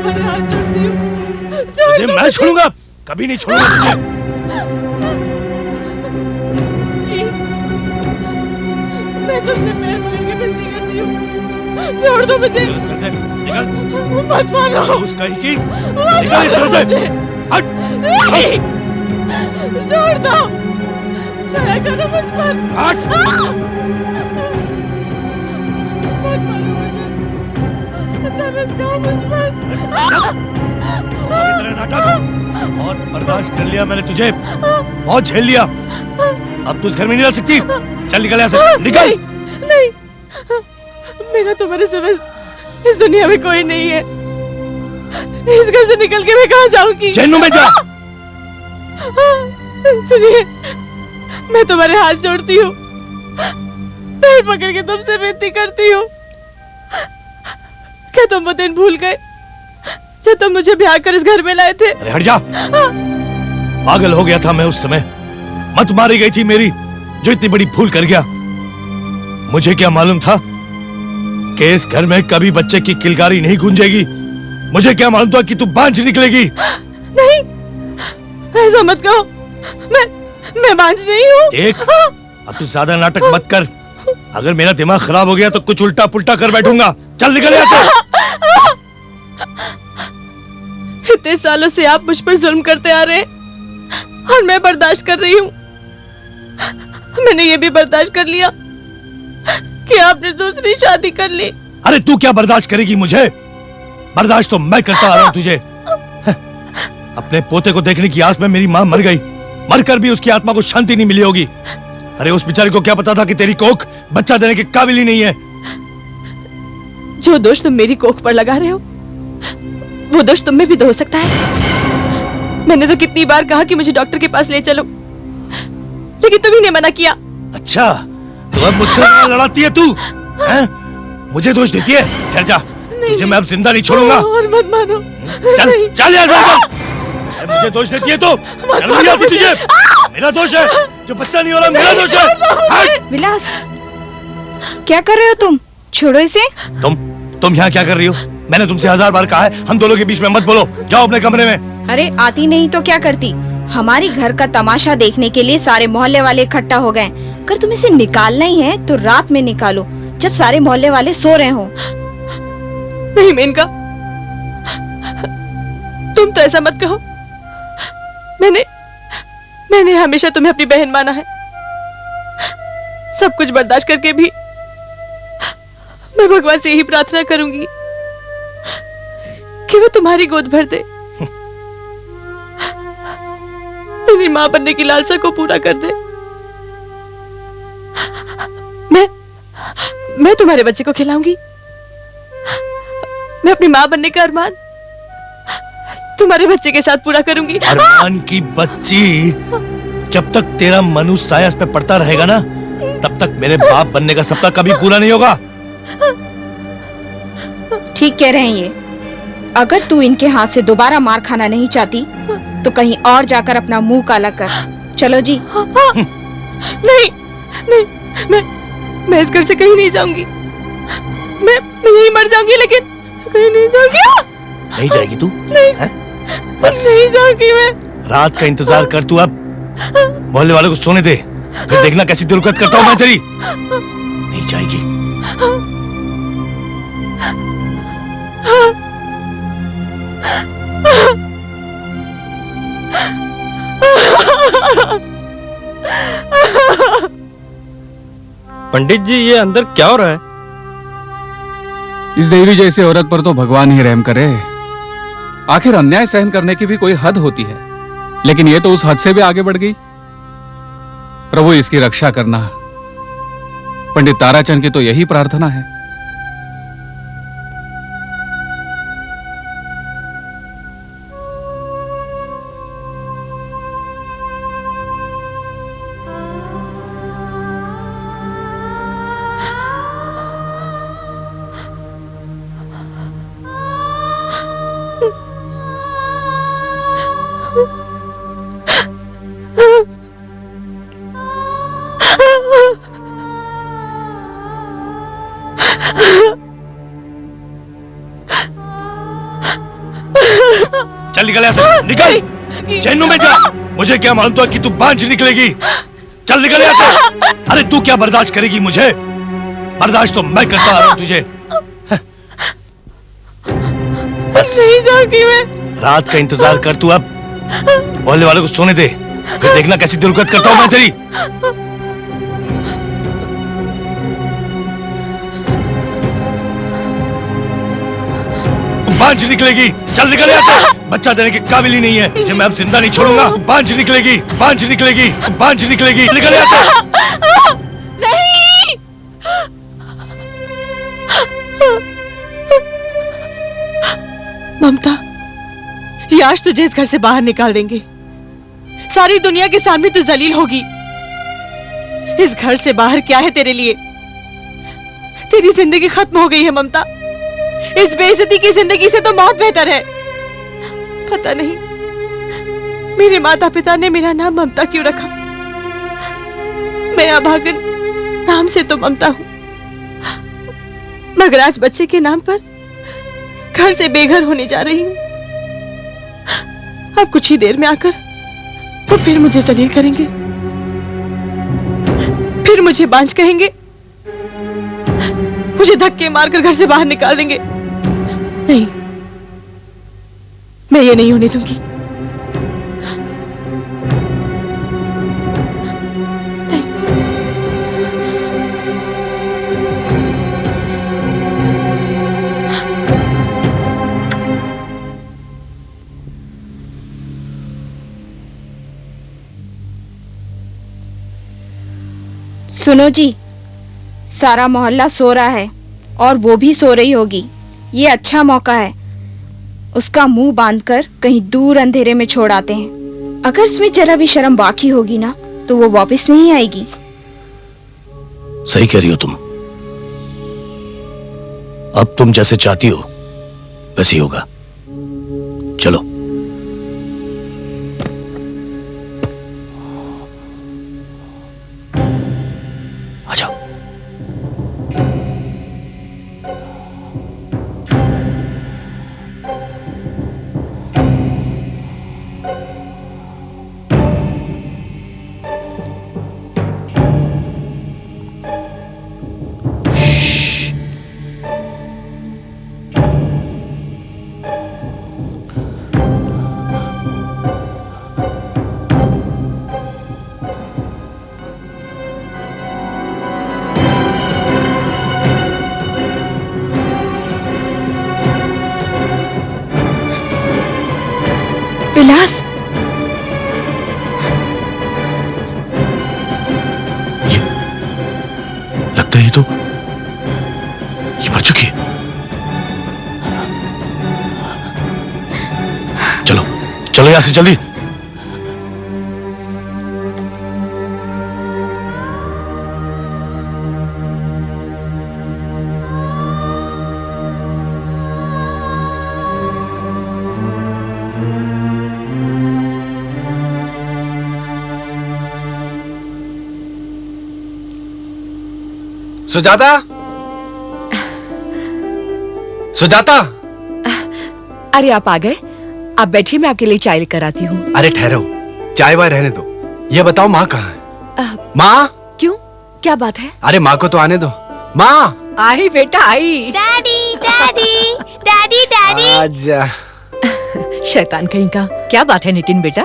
तुम्हारे हाथ जोड़ती हूँ, तुझे मैं छोड़ूंगा, कभी नहीं छोड़ूंगा तुझे। मैं तुमसे पैर पकड़ के विनती करती हूँ, छोड़ दो मुझे। निकल इस घर से, निकल। मत मारो। उसका ही की, निकल इस घर से। हट। नहीं, छोड़ दो, दया करो मुझ पर। हट। मत मारो मुझे, तरस खाओ मुझ पर। तुम्हारी तरह नाटक बहुत बर्दाश्त कर लिया मैंने तुझे, बहुत झेल लिया। अब तू इस घर में नहीं रह सकती। चल निकल यहाँ से, निकल। नहीं, नहीं, मेरा तुम्हारे सिवा इस दुनिया में कोई नहीं है। इस घर से निकल के मैं कहाँ जाऊंगी? जहन्नुम में जा। सुनिए, मैं तुम्हारे हाथ जोड़ती हूँ, पैर पकड़ के तुमसे विनती करती हूँ। क्या तुम वो दिन भूल गए जब तुम मुझे ब्याह कर इस घर में लाए थे? अरे हट जा। पागल हो गया था मैं उस समय, मत मारी गई थी मेरी, जो इतनी बड़ी भूल कर गया। मुझे क्या मालूम था कि इस घर में कभी बच्चे की किलकारी नहीं गूंजेगी। मुझे क्या मालूम था कि तू बांझ निकलेगी। नहीं, ऐसा मत कहो, मैं बांझ नहीं हूँ। देख, अब तू ज्यादा नाटक मत कर। अगर मेरा दिमाग खराब हो गया तो कुछ उल्टा पुल्टा कर बैठूंगा। चल निकल यहाँ से। इतने सालों से आप मुझ पर जुल्म करते आ रहे हैं और मैं बर्दाश्त कर रही हूँ। मैंने ये भी बर्दाश्त कर लिया कि आपने दूसरी शादी कर ली। अरे तू क्या बर्दाश्त करेगी मुझे? बर्दाश्त तो मैं करता आ रहा हूँ तुझे। अपने पोते को देखने की आस में मेरी माँ मर गई, मरकर भी उसकी आत्मा को शांति नहीं मिली होगी। अरे उस बेचारे को क्या पता था कि तेरी कोख बच्चा देने के काबिल ही नहीं है। जो दोष तुम मेरी कोख पर लगा रहे हो, वो दोष तुम में भी तो हो सकता है। मैंने तो कितनी बार कहा कि मुझे डॉक्टर के पास ले चलो, लेकिन तुम ही ने मना किया। अच्छा, तो अब मुझसे लड़ाती है तू? हैं? मुझे दोष देती है? ठहर जा, तुझे मैं अब जिंदा नहीं छोड़ूंगा। और मत मानो। चल चल यहाँ से। मुझे दोष देती है तू? शर्म नहीं आती तुझे? मेरा दोष है, जो बच्चा नहीं हो रहा मेरा दोष है। विलास, क्या कर रहे हो तुम? छोड़ो इसे। तुम यहाँ क्या कर रही हो? मैंने तुमसे 1000 बार कहा है हम दोनों के बीच में मत बोलो। जाओ अपने कमरे में। अरे आती नहीं तो क्या करती? हमारी घर का तमाशा देखने के लिए सारे मोहल्ले वाले इकट्ठा हो गए। अगर तुम इसे निकालना ही है तो रात में निकालो, जब सारे मोहल्ले वाले सो रहे हो। नहीं मेनका, तुम तो ऐसा मत कहो। मैंने हमेशा तुम्हें अपनी बहन माना है। सब कुछ बर्दाश्त करके भी मैं भगवान से यही प्रार्थना करूंगी कि वो तुम्हारी गोद भर दे, मेरी मां बनने की लालसा को पूरा कर दे। मैं तुम्हारे बच्चे को खिलाऊंगी। मैं अपनी मां बनने का अरमान तुम्हारे बच्चे के साथ पूरा करूंगी। अरमान की बच्ची, जब तक तेरा मनु सायस पे पड़ता रहेगा ना, तब तक मेरे बाप बनने का सपना कभी पूरा नहीं होगा। ठीक कह रहे हैं ये। अगर तू इनके हाथ से दोबारा मार खाना नहीं चाहती तो कहीं और जाकर अपना मुंह काला कर। चलो जी। नहीं नहीं, मैं इस घर से कहीं नहीं जाऊंगी। मैं यहीं मर जाऊंगी, लेकिन कहीं नहीं जाऊंगी। नहीं जाएगी तू? नहीं, बस नहीं जाऊंगी मैं। रात का इंतजार कर तू। अब मोहल्ले वालों को सोने दे, फिर देखना कैसी दुर्गत करता हूँ मैं तेरी। नहीं जाएगी। पंडित जी, ये अंदर क्या हो रहा है? इस देवी जैसी औरत पर तो भगवान ही रहम करे। आखिर अन्याय सहन करने की भी कोई हद होती है, लेकिन ये तो उस हद से भी आगे बढ़ गई। प्रभु इसकी रक्षा करना। पंडित ताराचंद की तो यही प्रार्थना है। चल निकल यहाँ से, निकल। जैनू में जा। मुझे क्या मालूम था कि तू बांझ निकलेगी। चल निकल यहाँ से। अरे तू क्या बर्दाश्त करेगी मुझे? बर्दाश्त तो मैं करता आ रहा हूँ तुझे। बस नहीं जाऊंगी मैं। रात का इंतजार कर तू अब। मोहल्ले वालों को सोने दे, फिर देखना कैसी दुर्गत करता हूँ मैं तेरी। बांझ निकलेगी। चल निकल यहाँ से। बच्चा देने के काबिल ही नहीं है तुझे, मैं अब जिंदा नहीं छोड़ूंगा। बांझ निकलेगी, बांझ निकलेगी, बांझ निकलेगी। निकल यहाँ से। नहीं। ममता, ये आज तुझे इस घर से बाहर निकाल देंगे। सारी दुनिया के सामने तू जलील होगी। इस घर से बाहर क्या है तेरे लिए? तेरी जिंदगी खत्म हो गई है ममता। इस बेइज्जती की जिंदगी से तो मौत बेहतर है। पता नहीं मेरे माता पिता ने मेरा नाम ममता क्यों रखा। मैं अभागन नाम से तो ममता हूं, मगर आज बच्चे के नाम पर घर से बेघर होने जा रही हूं। अब कुछ ही देर में आकर वो फिर मुझे जलील करेंगे, फिर मुझे बांझ कहेंगे, मुझे धक्के मारकर घर से बाहर निकाल देंगे। नहीं, मैं ये नहीं होने दूंगी। सुनो जी, सारा मोहल्ला सो रहा है और वो भी सो रही होगी। ये अच्छा मौका है, उसका मुंह बांधकर कहीं दूर अंधेरे में छोड़ आते हैं। अगर स्मिथ जरा भी शर्म बाकी होगी ना तो वो वापस नहीं आएगी। सही कह रही हो तुम। अब तुम जैसे चाहती हो वैसे ही होगा। चलो। आ जाओ। विलास, ये लगता है ये मर चुकी है। चलो चलो यहां से जल्दी। सुजाता, सुजाता। अरे आप आ गए। आप बैठिए, मैं आपके लिए चाय लेकर आती हूँ। अरे ठहरो, चाय वाय रहने दो। ये बताओ माँ कहाँ है? माँ। क्यों, क्या बात है? अरे माँ को तो आने दो। माँ। आई बेटा आई। Daddy daddy daddy daddy. आजा। शैतान कहीं का। क्या बात है नितिन बेटा?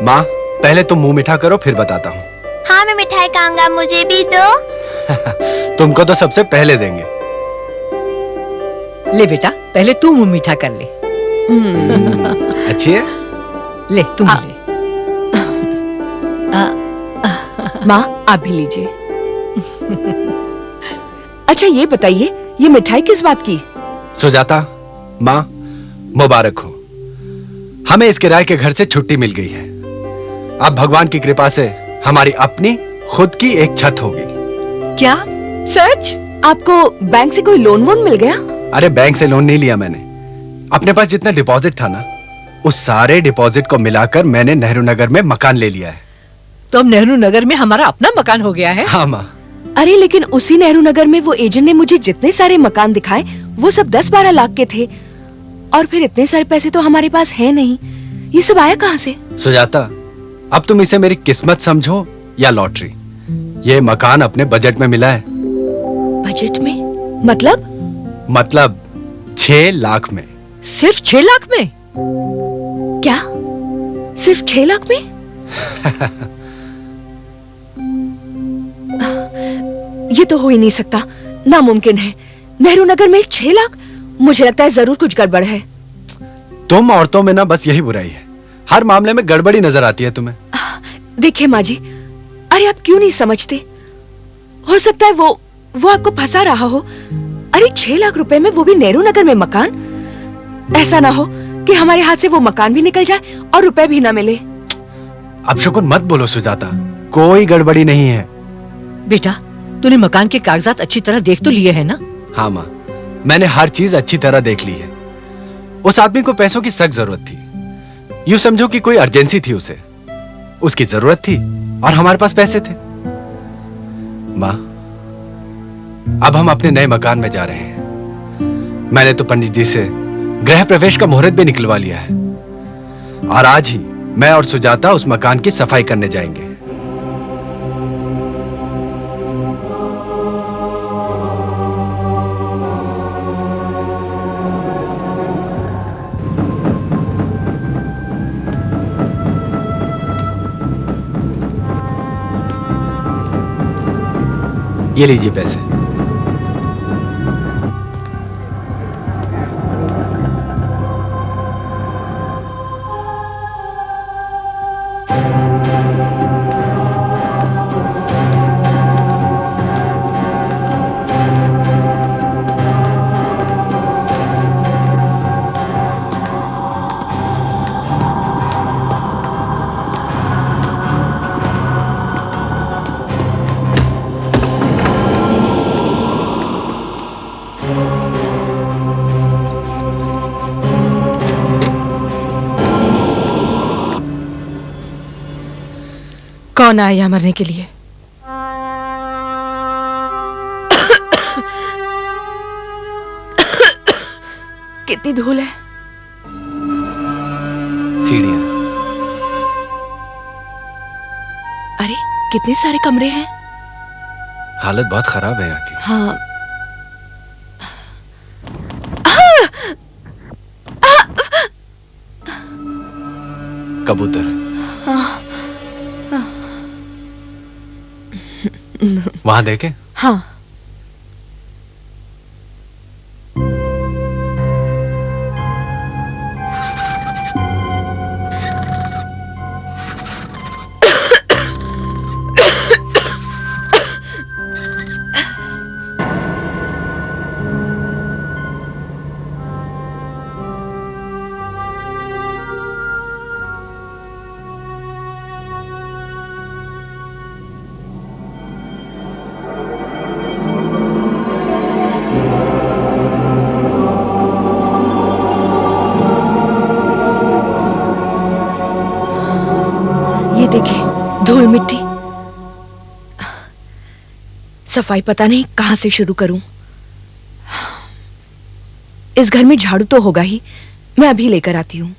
माँ पहले तुम मुंह मीठा करो फिर बताता हूँ। हाँ मैं मिठाई खाऊंगा, मुझे भी दो। तुमको तो सबसे पहले देंगे। ले बेटा, पहले तू मुंह मीठा कर ले। अच्छी है? ले तुम ले। माँ आप भी लीजिए। अच्छा ये बताइए, ये मिठाई किस बात की? सुजाता, माँ मुबारक हो। हमें इस किराए के घर से छुट्टी मिल गई है। अब भगवान की कृपा से हमारी अपनी खुद की एक छत होगी। क्या सच? आपको बैंक से कोई लोन वोन मिल गया? अरे बैंक से लोन नहीं लिया मैंने। अपने पास जितना डिपॉजिट था ना, उस सारे डिपॉजिट को मिलाकर मैंने नेहरू नगर में मकान ले लिया है। तो अब नेहरू नगर में हमारा अपना मकान हो गया है? हाँ माँ। अरे लेकिन उसी नेहरू नगर में वो एजेंट ने मुझे जितने सारे मकान दिखाए वो सब 10-12 लाख के थे। और फिर इतने सारे पैसे तो हमारे पास है नहीं, ये सब आया कहाँ से? सुजाता, अब तुम इसे मेरी किस्मत समझो या लॉटरी, ये मकान अपने बजट में मिला है। बजट में? मतलब 6 लाख में। सिर्फ 6 लाख में? क्या? सिर्फ 6 लाख में? ये तो हो ही नहीं सकता, नामुमकिन है। नेहरू नगर में 6 लाख? मुझे लगता है जरूर कुछ गड़बड़ है। तुम औरतों में ना बस यही बुराई है, हर मामले में गड़बड़ी नजर आती है तुम्हें। देखिए माँ जी, अरे आप क्यों नहीं समझते? हो सकता है वो आपको फंसा रहा हो। अरे 6 लाख रुपए में, वो भी नेहरू नगर में मकान। ऐसा ना हो कि हमारे हाथ से वो मकान भी निकल जाए और रुपए भी ना मिले। अब शुक्र मत बोलो सुजाता, कोई गड़बड़ी नहीं है। बेटा, तूने मकान के कागजात अच्छी तरह देख तो लिए हैं ना? हाँ माँ, मैंने हर चीज अच्छी तरह देख ली है। उस आदमी को पैसों की सख्त जरूरत थी, यूं समझो कि कोई अर्जेंसी थी उसे, उसकी जरूरत थी और हमारे पास पैसे थे। माँ, अब हम अपने नए मकान में जा रहे हैं। मैंने तो पंडित जी से गृह प्रवेश का मुहूर्त भी निकलवा लिया है और आज ही मैं और सुजाता उस मकान की सफाई करने जाएंगे। ये लीजिए पैसे। कौन आया यहाँ मरने के लिए? कितनी धूल है। सीढ़ियां। अरे कितने सारे कमरे हैं। हालत बहुत खराब है यहाँ की। हाँ। कबूतर वहां देखे? हाँ। देखिए धूल मिट्टी। सफाई पता नहीं कहां से शुरू करूं। इस घर में झाड़ू तो होगा ही, मैं अभी लेकर आती हूं।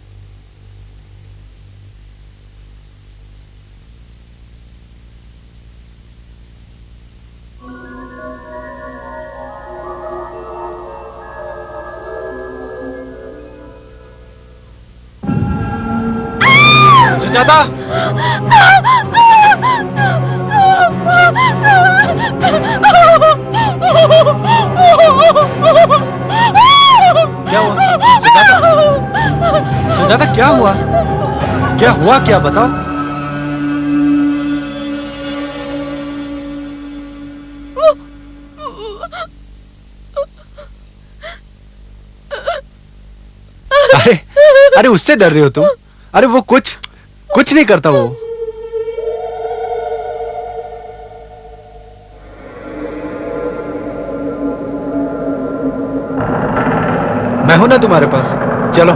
सुजाता! क्या हुआ? सुजाता! सुजाता क्या हुआ? क्या हुआ, क्या बताओ? अरे अरे उससे डर रही हो तुम? अरे वो कुछ नहीं करता वो। मैं हूं ना तुम्हारे पास, चलो।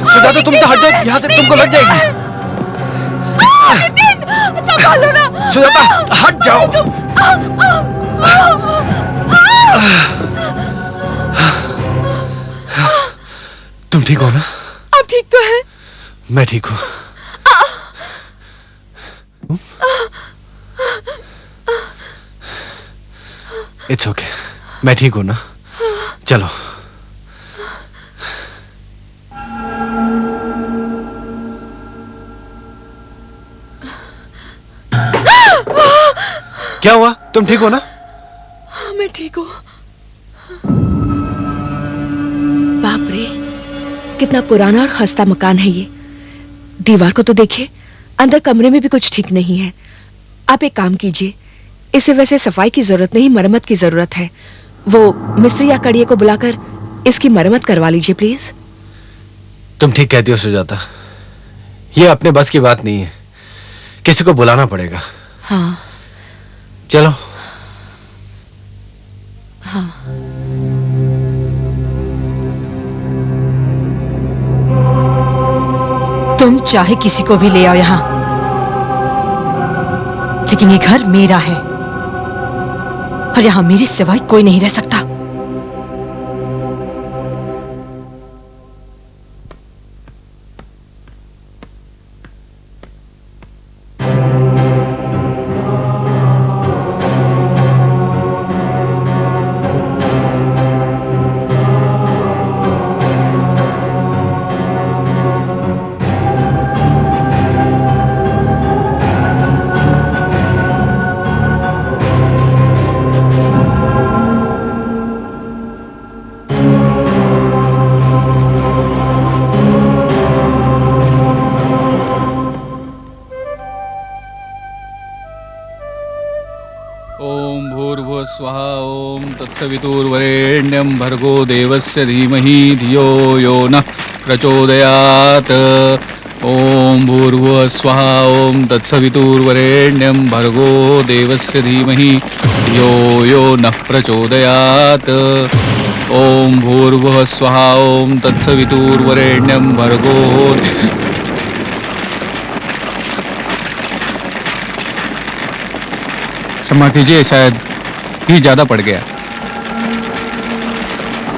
सुजाता तुम तो हट जाओ यहां से, तुमको लग जाएगी। संभालो ना। सुजाता हट जाओ। तुम ठीक हो ना? आप ठीक तो है? मैं ठीक हूँ। इट्स ओके, मैं ठीक हूँ ना? चलो। क्या हुआ? तुम ठीक हो ना? मैं ठीक हूँ। बाप रे, कितना पुराना और खस्ता मकान है ये। दीवार को तो देखिए, अंदर कमरे में भी कुछ ठीक नहीं है। आप एक काम कीजिए, इसे वैसे सफाई की जरूरत नहीं, मरम्मत की जरूरत है। वो मिस्त्री या कड़िए को बुलाकर इसकी मरम्मत करवा लीजिए प्लीज। तुम ठीक कहती हो सुजाता, ये अपने बस की बात नहीं है, किसी को बुलाना पड़ेगा। हाँ चलो। हाँ। तुम चाहे किसी को भी ले आओ यहाँ, लेकिन ये घर मेरा है और यहाँ मेरे सिवाय कोई नहीं रह सकता। ओम भूर्भुवः स्वः ओम तत्सवितुर्वरेण्यं भर्गो देवस्य धीमहि धियो यो नः प्रचोदयात्। ओम भूर्भुवः स्वः ओम तत्सवितुर्वरेण्यं भर्गो देवस्य धीमहि धियो यो नः प्रचोदयात्। ओम भूर्भुवः स्वः ओम तत्सवितुर्वरेण्यं भर्गो। क्षमा कीजिए, शायद घी ज्यादा पड़ गया।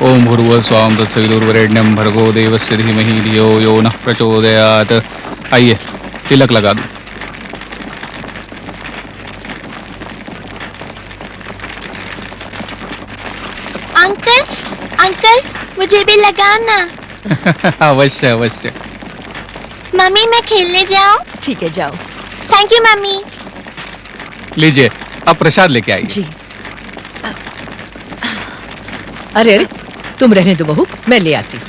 ओम भूर्भुवः स्वः तत्सवितुर्वरेण्यं भर्गो देवस्य धीमहि धियो यो नः प्रचोदयात्। आइए तिलक लगा दूं। अंकल, अंकल मुझे भी लगाओ ना। अवश्य अवश्य। मम्मी मैं खेलने जाऊं? ठीक है, जाओ। Thank you mummy. लीजिए, अब प्रसाद लेके आइए। जी। अरे अरे, तुम रहने दो बहू, मैं ले आती हूँ।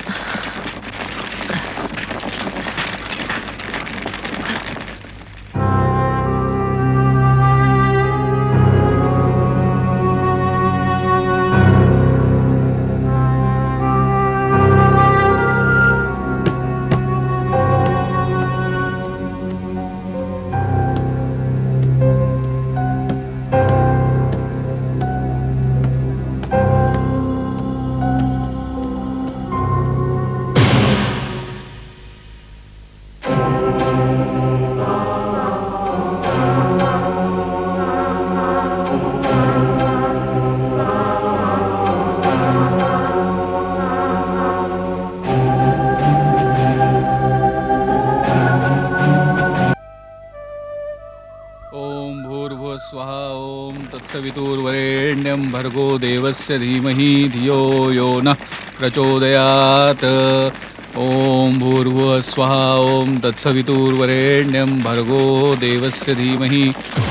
ओम भूर्भुवः स्वः ओम तत्सवितुर्वरेण्यं भर्गो देवस्य धीमहि धियो यो नः प्रचोदयात्। ओम भूर्भुवः स्वः ओम तत्सवितुर्वरेण्यं भर्गो देवस्य धीमहि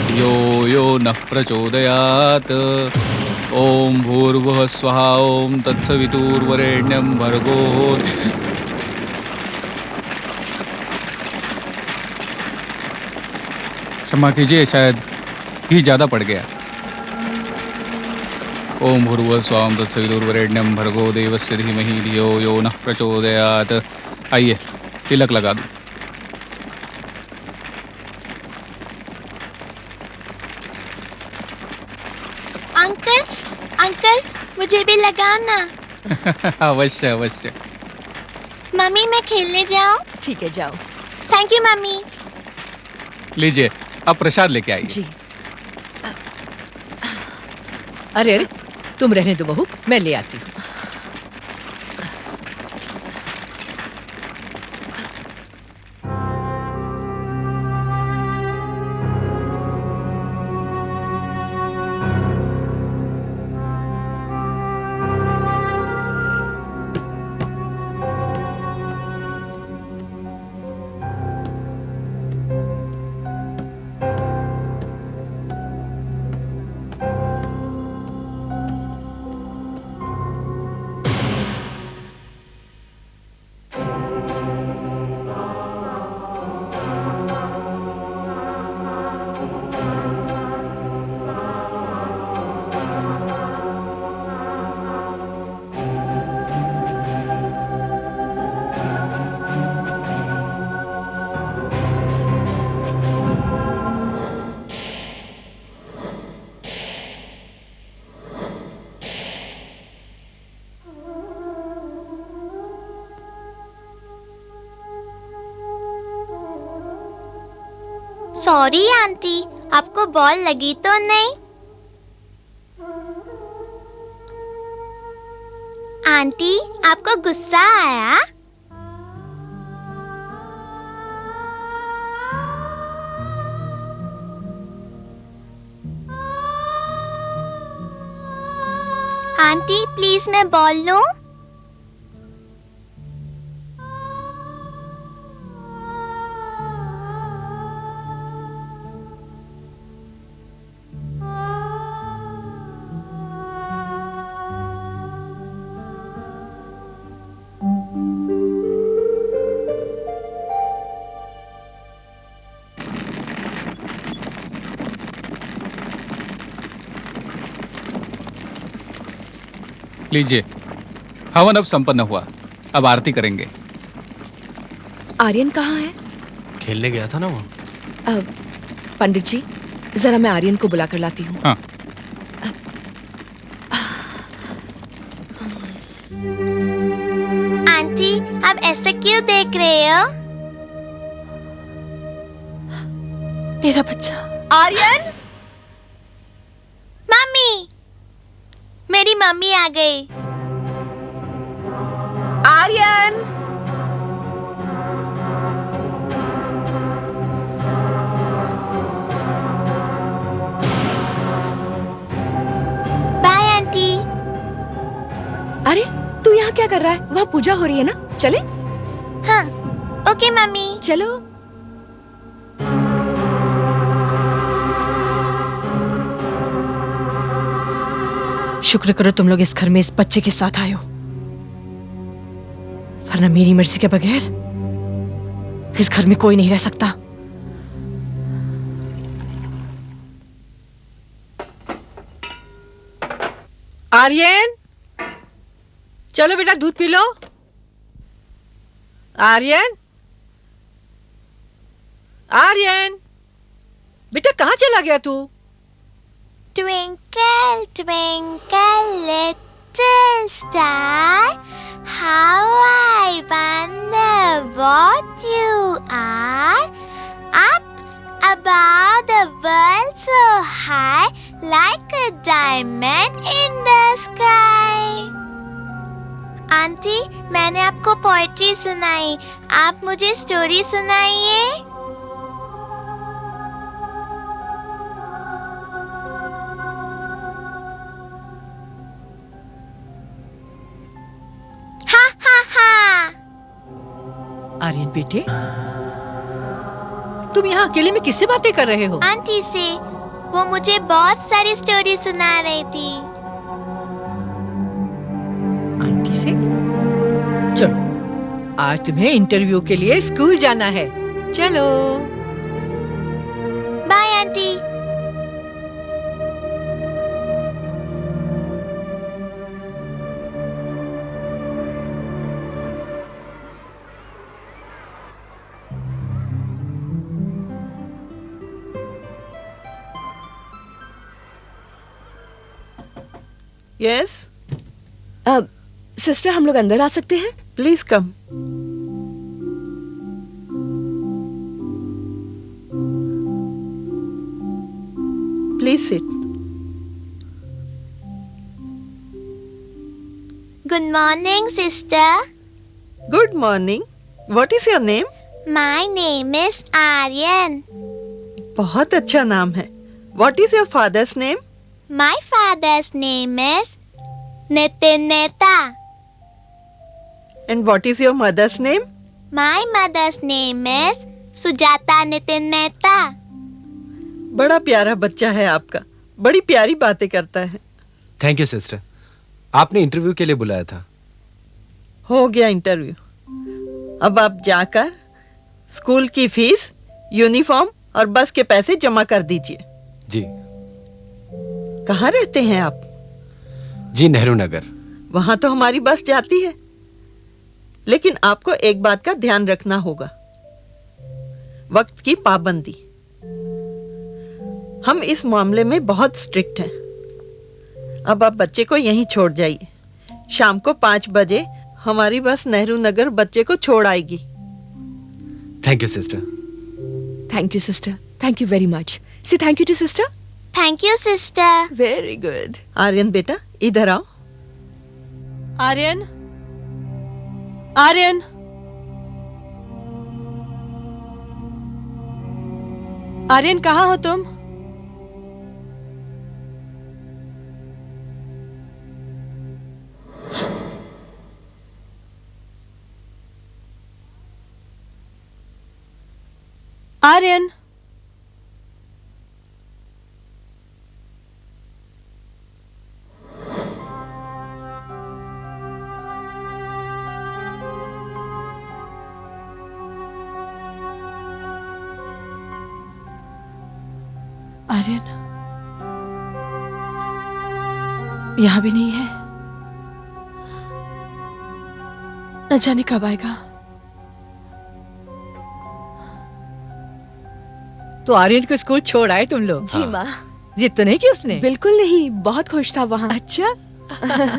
धियो यो नः प्रचोदयात्। ओम भूर्भुवः स्वः ओम तत्सवितुर्वरेण्यं भर्गो। क्षमा कीजिए, शायद घी ज्यादा पड़ गया। ओम भूर्भुवः स्वः तत्सवितुर्वरेण्यं भर्गो देवस्य धीमहि धियो यो नः प्रचोदयात्। आइए तिलक लगा दूं। अंकल, अंकल मुझे भी लगाओ ना। अवश्य अवश्य। मम्मी मैं खेलने जाऊं? ठीक है, जाओ। Thank you mummy. लीजिए, अब प्रसाद लेके आइए। जी। अरे अरे तुम रहने दो बहू, मैं ले आती हूँ। सॉरी आंटी, आपको बॉल लगी तो नहीं? आंटी, आपको गुस्सा आया? आंटी प्लीज मैं बॉल लूं? लीजिए, हवन अब संपन्न हुआ। अब आरती करेंगे। आर्यन कहाँ है? खेलने गया था ना वो। पंडित जी, जरा मैं आर्यन को बुला कर लाती हूँ। हाँ। आंटी, आप ऐसे क्यों देख रहे हो? मेरा बच्चा। आर्यन! मम्मी, मेरी मम्मी आ गई। आर्यन! Bye aunty. अरे तू यहाँ क्या कर रहा है? वहाँ पूजा हो रही है ना, चले? हाँ, ओके मम्मी। चलो। शुक्र करो तुम लोग इस घर में इस बच्चे के साथ आए हो, वरना मेरी मर्जी के बगैर इस घर में कोई नहीं रह सकता। आर्यन, चलो बेटा दूध पी लो। आर्यन, आर्यन, बेटा कहाँ चला गया तू? Twinkle, twinkle, little star, how I wonder what you are. Up above the world so high, like a diamond in the sky. Aunty, मैंने आपको पोएट्री सुनाई, आप मुझे स्टोरी सुनाइए। आर्यन बेटे, तुम यहाँ अकेले में किससे बातें कर रहे हो? आंटी से, वो मुझे बहुत सारी स्टोरी सुना रही थी। आंटी से? चलो, आज तुम्हें इंटरव्यू के लिए स्कूल जाना है। चलो। Bye aunty. यस, सिस्टर, हम लोग अंदर आ सकते हैं? Please come. Please sit. Good morning, sister. Good morning. What is your name? My name is Aryan. बहुत अच्छा नाम है. What is your father's name? My father's name is Nitin Mehta. And what is your mother's name? My mother's name is Sujata Nitin Mehta. बड़ा प्यारा बच्चा है आपका. बड़ी प्यारी बातें करता है. Thank you sister. आपने इंटरव्यू के लिए बुलाया था. हो गया इंटरव्यू. अब आप जाकर स्कूल की फीस, यूनिफॉर्म और बस के पैसे जमा कर दीजिए. जी. कहाँ रहते हैं आप? जी नेहरू नगर. वहां तो हमारी बस जाती है. लेकिन आपको एक बात का ध्यान रखना होगा. वक्त की पाबंदी. हम इस मामले में बहुत स्ट्रिक्ट हैं. अब आप बच्चे को यहीं छोड़ जाइए. शाम को 5 बजे हमारी बस नेहरू नगर बच्चे को छोड़ आएगी. Thank you sister. Thank you sister. Thank you very much. Say thank you too sister. Thank you, sister. Very good. Aryan बेटा इधर आओ. आर्यन, आर्यन, आर्यन कहाँ हो तुम? आर्यन, आर्यन यहाँ भी नहीं है. न जाने कब आएगा. तो आर्यन को स्कूल छोड़ आए तुम लोग? जी माँ. जिद तो नहीं की उसने? बिल्कुल नहीं, बहुत खुश था वहाँ. अच्छा.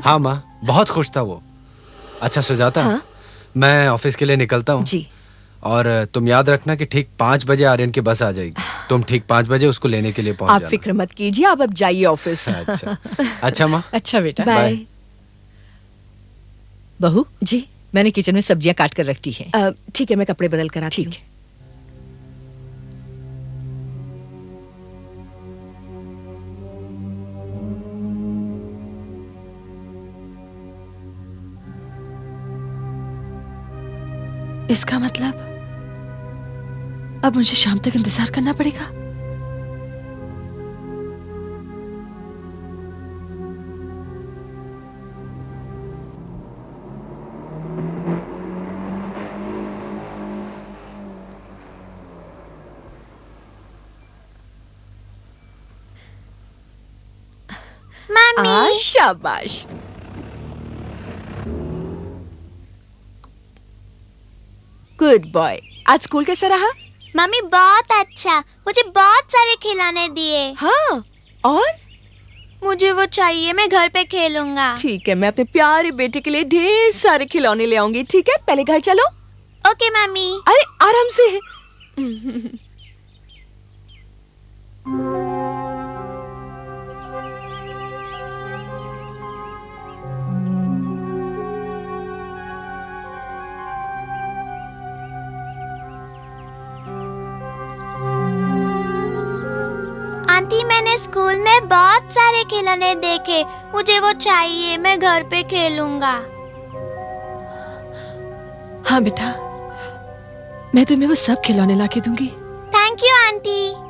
हाँ माँ, बहुत खुश था वो. अच्छा सुजाता, हाँ? मैं ऑफिस के लिए निकलता हूँ. जी. और तुम याद रखना कि ठीक 5 बजे आर्यन की बस आ जाएगी. तुम ठीक 5 बजे उसको लेने के लिए पहुंच आप जाना. फिक्र मत कीजिए, आप अब जाइए ऑफिस. अच्छा. अच्छा माँ. अच्छा बेटा. बाय. बहू, जी. मैंने किचन में सब्जियां काट कर रखी हैं. ठीक है, मैं कपड़े बदल कर आती हूँ. ठीक है. इसका मतलब अब मुझे शाम तक इंतजार करना पड़ेगा. Mummy. शाबाश. Good boy. आज स्कूल कैसा रहा? मम्मी बहुत अच्छा. मुझे बहुत सारे खिलौने दिए. हाँ. और मुझे वो चाहिए. मैं घर पे खेलूंगा. ठीक है, मैं अपने प्यारे बेटे के लिए ढेर सारे खिलौने ले आऊंगी. ठीक है, पहले घर चलो. Okay mummy. अरे आराम से. आंटी, मैंने स्कूल में बहुत सारे खिलौने देखे. मुझे वो चाहिए. मैं घर पे खेलूंगा. हाँ बेटा, मैं तुम्हें वो सब खिलौने लाके दूंगी. Thank you aunty.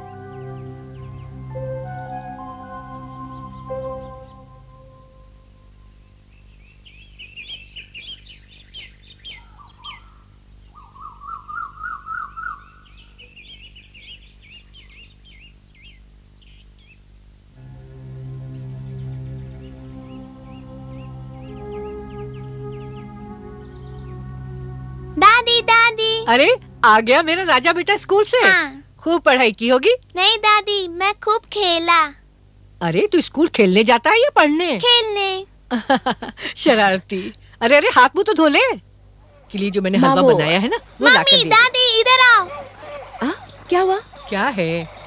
दादी दादी. अरे आ गया मेरा राजा बेटा स्कूल से. हाँ. खूब पढ़ाई की होगी. नहीं दादी, मैं खूब खेला. अरे तू स्कूल खेलने जाता है या पढ़ने? खेलने. शरारती. अरे अरे हाथ मुंह तो धो ले. के लिए जो मैंने हलवा वो- बनाया है ना, वो लाकर मम्मी दे. दादी इधर आओ. क्या हुआ? क्या है?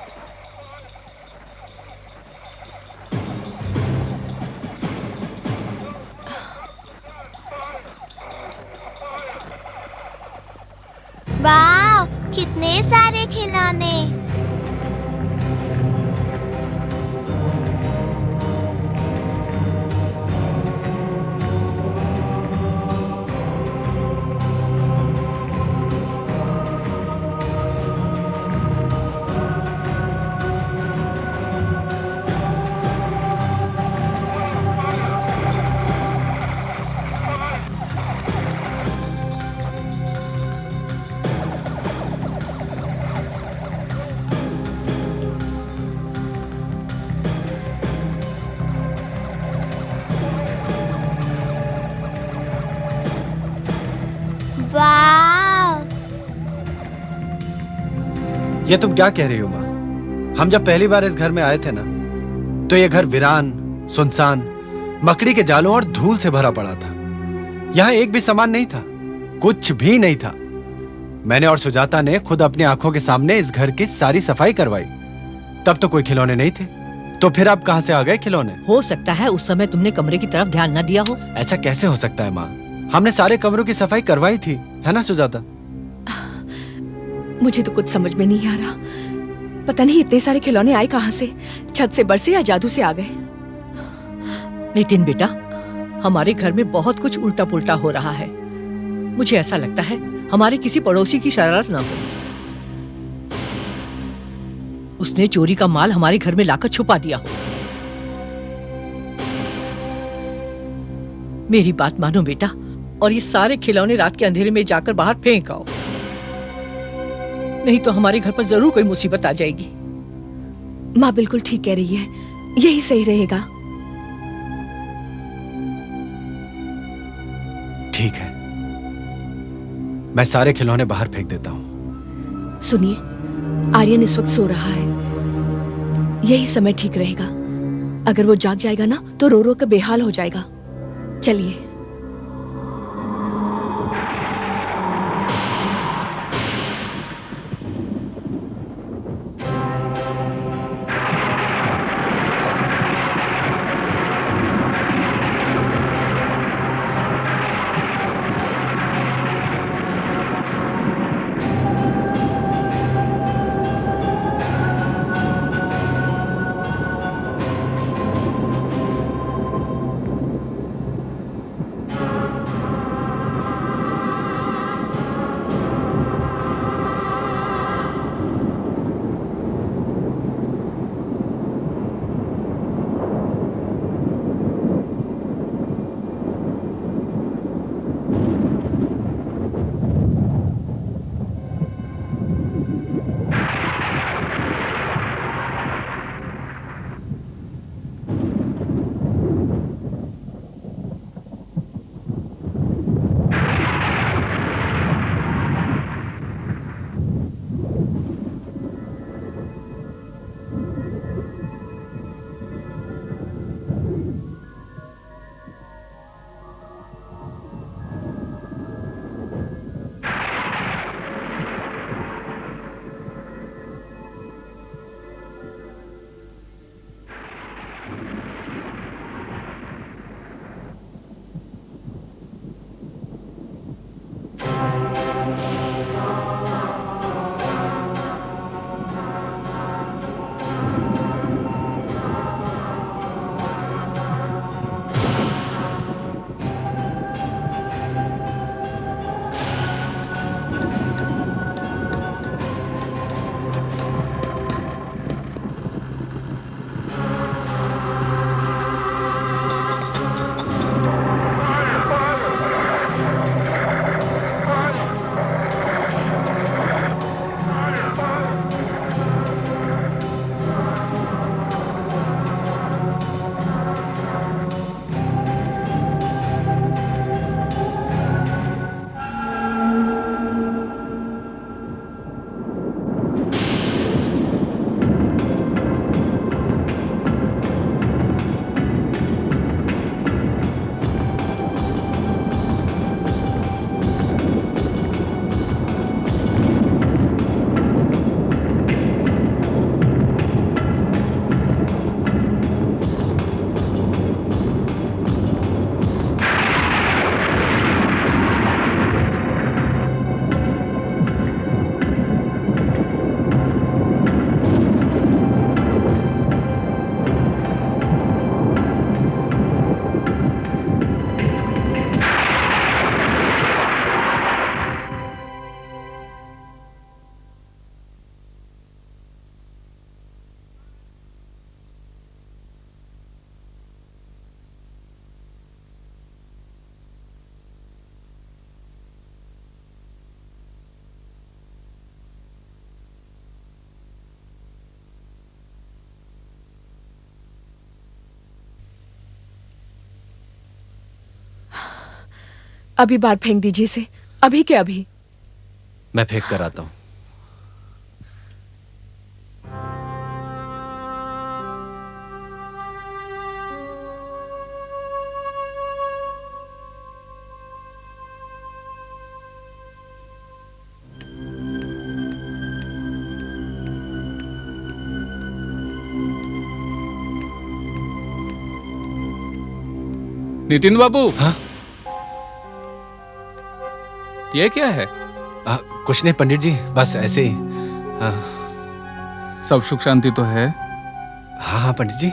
ढेर सारे खिलौने। वाव! ये तुम क्या कह रही हो माँ? हम जब पहली बार इस घर में आए थे ना, तो ये घर वीरान, सुनसान, मकड़ी के जालों और धूल से भरा पड़ा था। यहाँ एक भी सामान नहीं था, कुछ भी नहीं था। मैंने और सुजाता ने खुद अपनी आंखों के सामने इस घर की सारी सफाई करवाई। तब तो कोई खिलौने नहीं थे, तो फिर अब कहां से आ गए खिलौने? हो सकता है उस समय तुमने कमरे की तरफ ध्यान न दिया हो। ऐसा कैसे हो सकता है माँ? हमने सारे कमरों की सफाई करवाई थी, है ना सुजाता? मुझे तो कुछ समझ में नहीं आ रहा। पता नहीं इतने सारे खिलौने आए कहां से, छत से बरसे या जादू से आ गए। नितिन बेटा, हमारे घर में बहुत कुछ उल्टा पुल्टा हो रहा है। मुझे ऐसा लगता है हमारे किसी पड़ोसी की शरारत ना हो। उसने चोरी का माल हमारे घर में लाकर छुपा दिया हो। मेरी बात मानो बेटा, और ये सारे खिलौने रात के अंधेरे में जाकर बाहर फेंक आओ, नहीं तो हमारे घर पर जरूर कोई मुसीबत आ जाएगी। माँ बिल्कुल ठीक कह रही है, यही सही रहेगा। ठीक है, मैं सारे खिलौने बाहर फेंक देता हूँ। सुनिए, आर्यन इस वक्त सो रहा है, यही समय ठीक रहेगा। अगर वो जाग जाएगा ना तो रो रो कर बेहाल हो जाएगा। चलिए। अभी बाहर फेंक दीजिए इसे, अभी के अभी। मैं फेंक कर आता हूं। नितिन बाबू, हाँ? ये क्या है? कुछ नहीं पंडित जी, बस ऐसे ही। सब सुख शांति तो है? हाँ हाँ पंडित जी,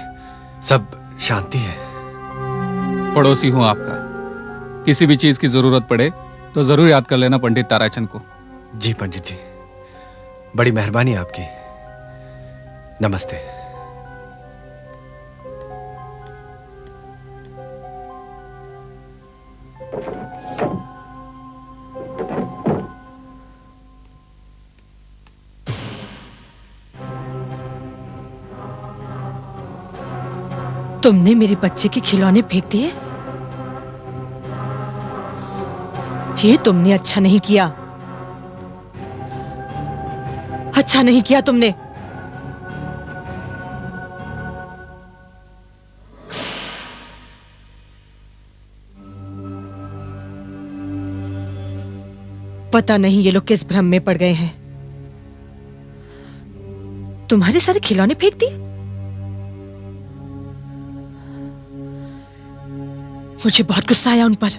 सब शांति है। पड़ोसी हूं आपका, किसी भी चीज की जरूरत पड़े तो जरूर याद कर लेना पंडित ताराचंद को। जी पंडित जी, बड़ी मेहरबानी आपकी। नमस्ते। तुमने मेरे बच्चे के खिलौने फेंक दिए? ये तुमने अच्छा नहीं किया, अच्छा नहीं किया तुमने। पता नहीं ये लोग किस भ्रम में पड़ गए हैं। तुम्हारे सारे खिलौने फेंक दिए? मुझे बहुत गुस्सा आया उन पर।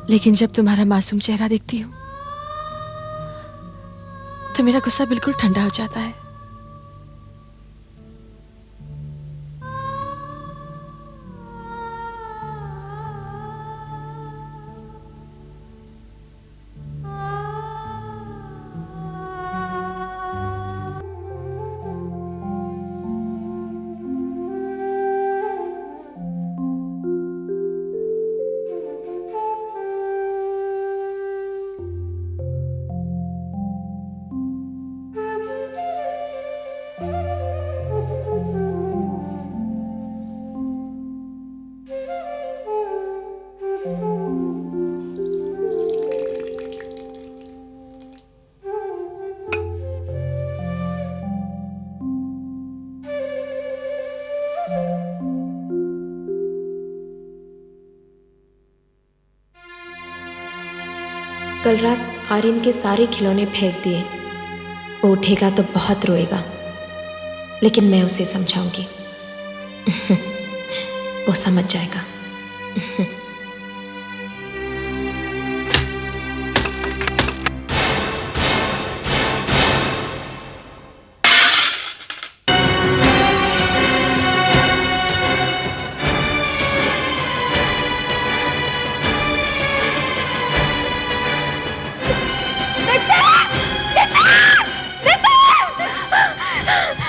लेकिन जब तुम्हारा मासूम चेहरा देखती हूं तो मेरा गुस्सा बिल्कुल ठंडा हो जाता है। कल रात आर्यन के सारे खिलौने फेंक दिए। वो उठेगा तो बहुत रोएगा, लेकिन मैं उसे समझाऊंगी। वो समझ जाएगा।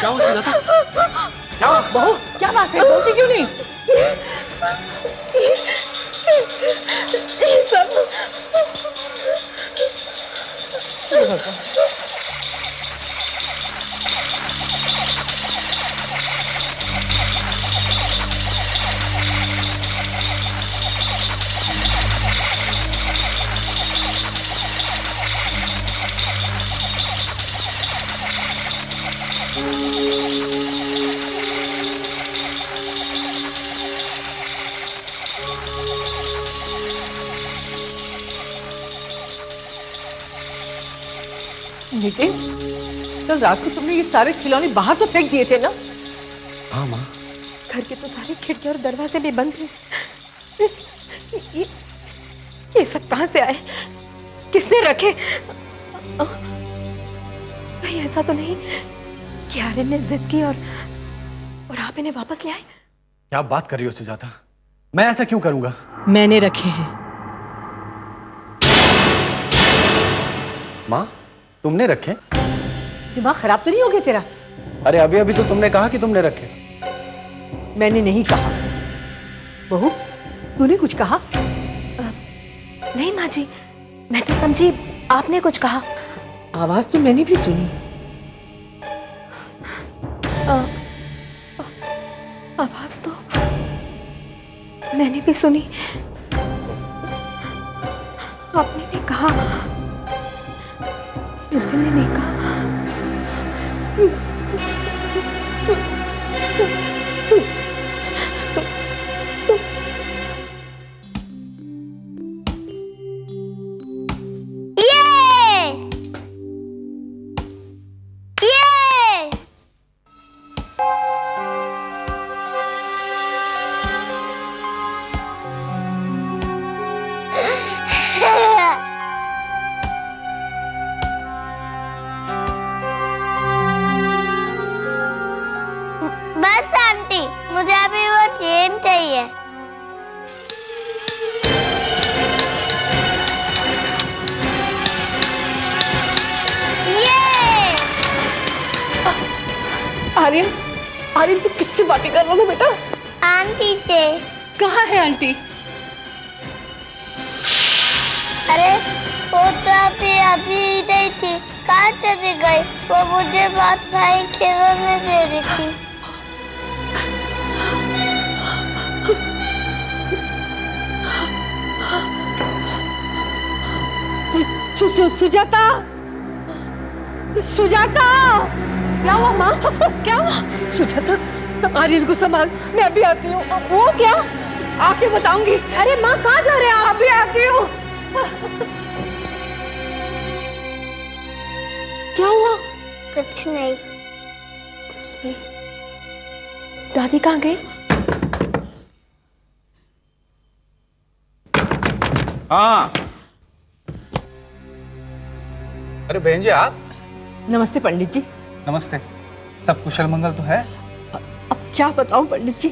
क्या हुआ सुजाता? क्या हुआ? बहू क्या बात है, बोलती क्यों नहीं? सब नितिन, कल रात को तुमने ये सारे खिलौने बाहर तो फेंक दिए थे ना? हाँ माँ। घर के तो सारी खिड़कियां और दरवाजे भी बंद थे। ये सब कहां से आए? किसने रखे? कहीं ऐसा तो नहीं कि आर्यन ने जिद की और आप इन्हें वापस ले आए? क्या बात कर रही हो सुजाता? मैं ऐसा क्यों करूंगा? मैंने रखे हैं। माँ, तुमने रखे? दिमाग खराब तो नहीं हो गया तेरा? अरे अभी अभी तो तुमने कहा कि तुमने रखे। मैंने नहीं कहा। बहू, तूने कुछ कहा? नहीं माँ जी, मैं तो समझी आपने कुछ कहा। आवाज तो मैंने भी सुनी। आवाज तो मैंने भी सुनी। आपने नहीं कहा, नितिन ने नहीं कहा। बस आंटी, मुझे अभी वो चेन चाहिए। आर्यन, आर्यन तू किससे बातें कर रहा था बेटा? आंटी से। कहाँ है आंटी? अरे वो तो अभी इधर थी, कहाँ चली गई? वो मुझे बात भाई खिलौने दे रही थी। सुजाता, सुजाता, क्या हुआ माँ? क्या हुआ? सुजाता, आर्यन को संभाल, मैं अभी आती हूँ। वो क्या? आके बताऊंगी। अरे माँ कहाँ जा रहे हैं आप? अभी आती हूँ। क्या हुआ? कुछ नहीं। दादी कहाँ गई? हाँ। अरे बहन जी आप? नमस्ते पंडित जी। नमस्ते। सब कुशल मंगल तो है? अब क्या बताऊं पंडित जी?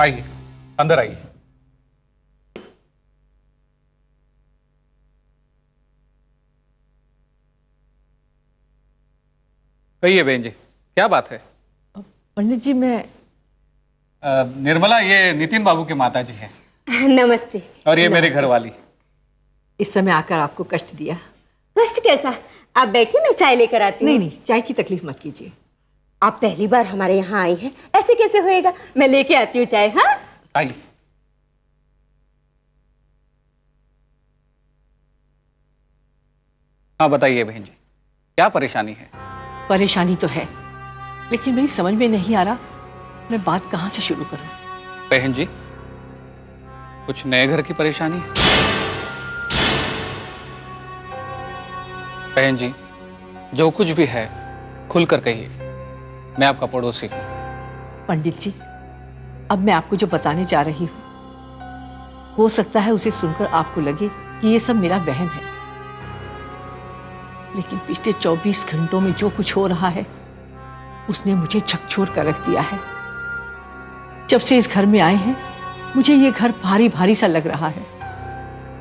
आइए, अंदर आइए। कहिए बहन जी, क्या बात है? पंडित जी मैं निर्मला, ये नितिन बाबू के माता जी हैं। नमस्ते। और ये मेरे घर वाली। इस समय आकर आपको कष्ट दिया। कष्ट कैसा? आप बैठिए, मैं चाय लेकर आती हूँ। नहीं नहीं, चाय की तकलीफ मत कीजिए। आप पहली बार हमारे यहाँ आई हैं, ऐसे कैसे होएगा? मैं लेके आती हूँ चाय। हाँ आइए। हाँ बताइए बहन जी, क्या परेशानी है? परेशानी तो है, लेकिन मेरी समझ में नहीं आ रहा मैं बात कहाँ से शुरू करूं। बहन जी, कुछ नए घर की परेशानी है? बहन जी, जो कुछ भी है खुलकर कहिए, मैं आपका पड़ोसी हूं। पंडित जी, अब मैं आपको जो बताने जा रही हूं, हो सकता है उसे सुनकर आपको लगे कि ये सब मेरा वहम है, लेकिन पिछले 24 घंटों में जो कुछ हो रहा है उसने मुझे झकझोर कर रख दिया है। जब से इस घर में आए हैं मुझे ये घर भारी भारी सा लग रहा है,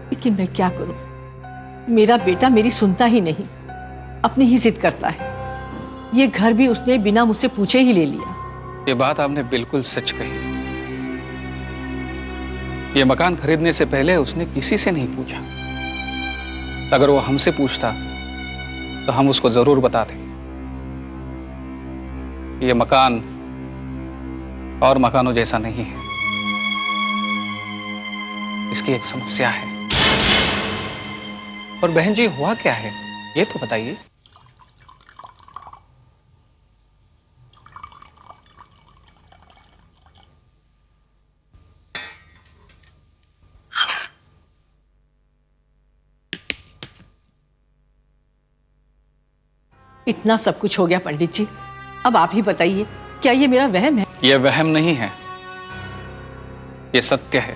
लेकिन मैं क्या करूं? मेरा बेटा मेरी सुनता ही नहीं, अपनी ही जिद करता है। ये घर भी उसने बिना मुझसे पूछे ही ले लिया। ये बात आपने बिल्कुल सच कही। ये मकान खरीदने से पहले उसने किसी से नहीं पूछा। अगर वो हमसे पूछता तो हम उसको जरूर बताते। ये मकान और मकानों जैसा नहीं है, इसकी एक समस्या है। और बहन जी हुआ क्या है ये तो बताइए। इतना सब कुछ हो गया पंडित जी, अब आप ही बताइए, क्या ये मेरा वहम है? यह वहम नहीं है, यह सत्य है।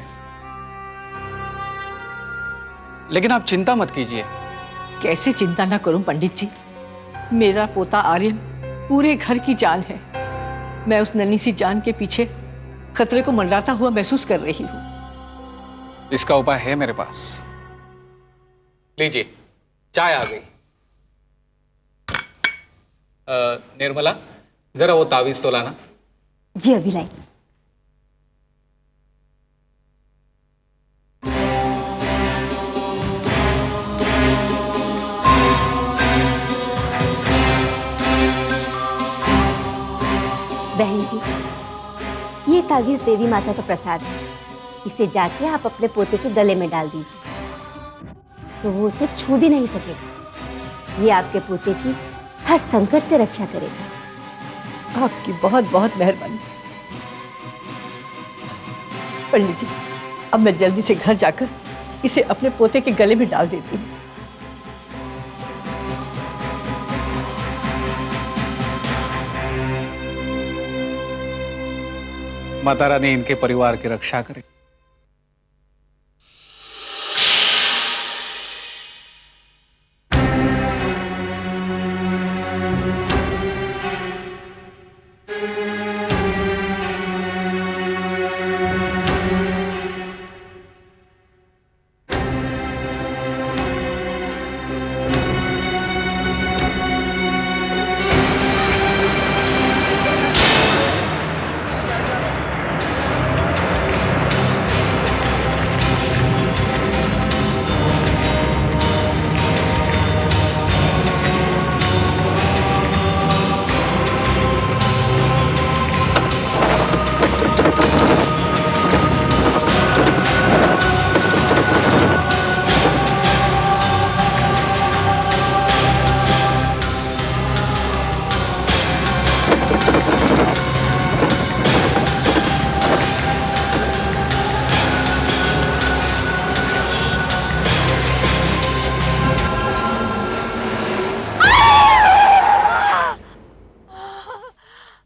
लेकिन आप चिंता मत कीजिए। कैसे चिंता ना करूं पंडित जी? मेरा पोता आर्यन पूरे घर की जान है। मैं उस नन्ही सी जान के पीछे खतरे को मंडराता हुआ महसूस कर रही हूं। इसका उपाय है मेरे पास। लीजिए, चाय आ गई। निर्मला, जरा वो तावीज तो लाना। जी अभी लाई। बहन जी, ये तावीज देवी माता का प्रसाद है। इसे जाके आप अपने पोते के गले में डाल दीजिए, तो वो उसे छू भी नहीं सकेगा। ये आपके पोते की हर संकट से रक्षा करेगा। आपकी बहुत बहुत मेहरबानी पंडित जी। अब मैं जल्दी से घर जाकर इसे अपने पोते के गले में डाल देती हूँ। माता रानी इनके परिवार की रक्षा करे।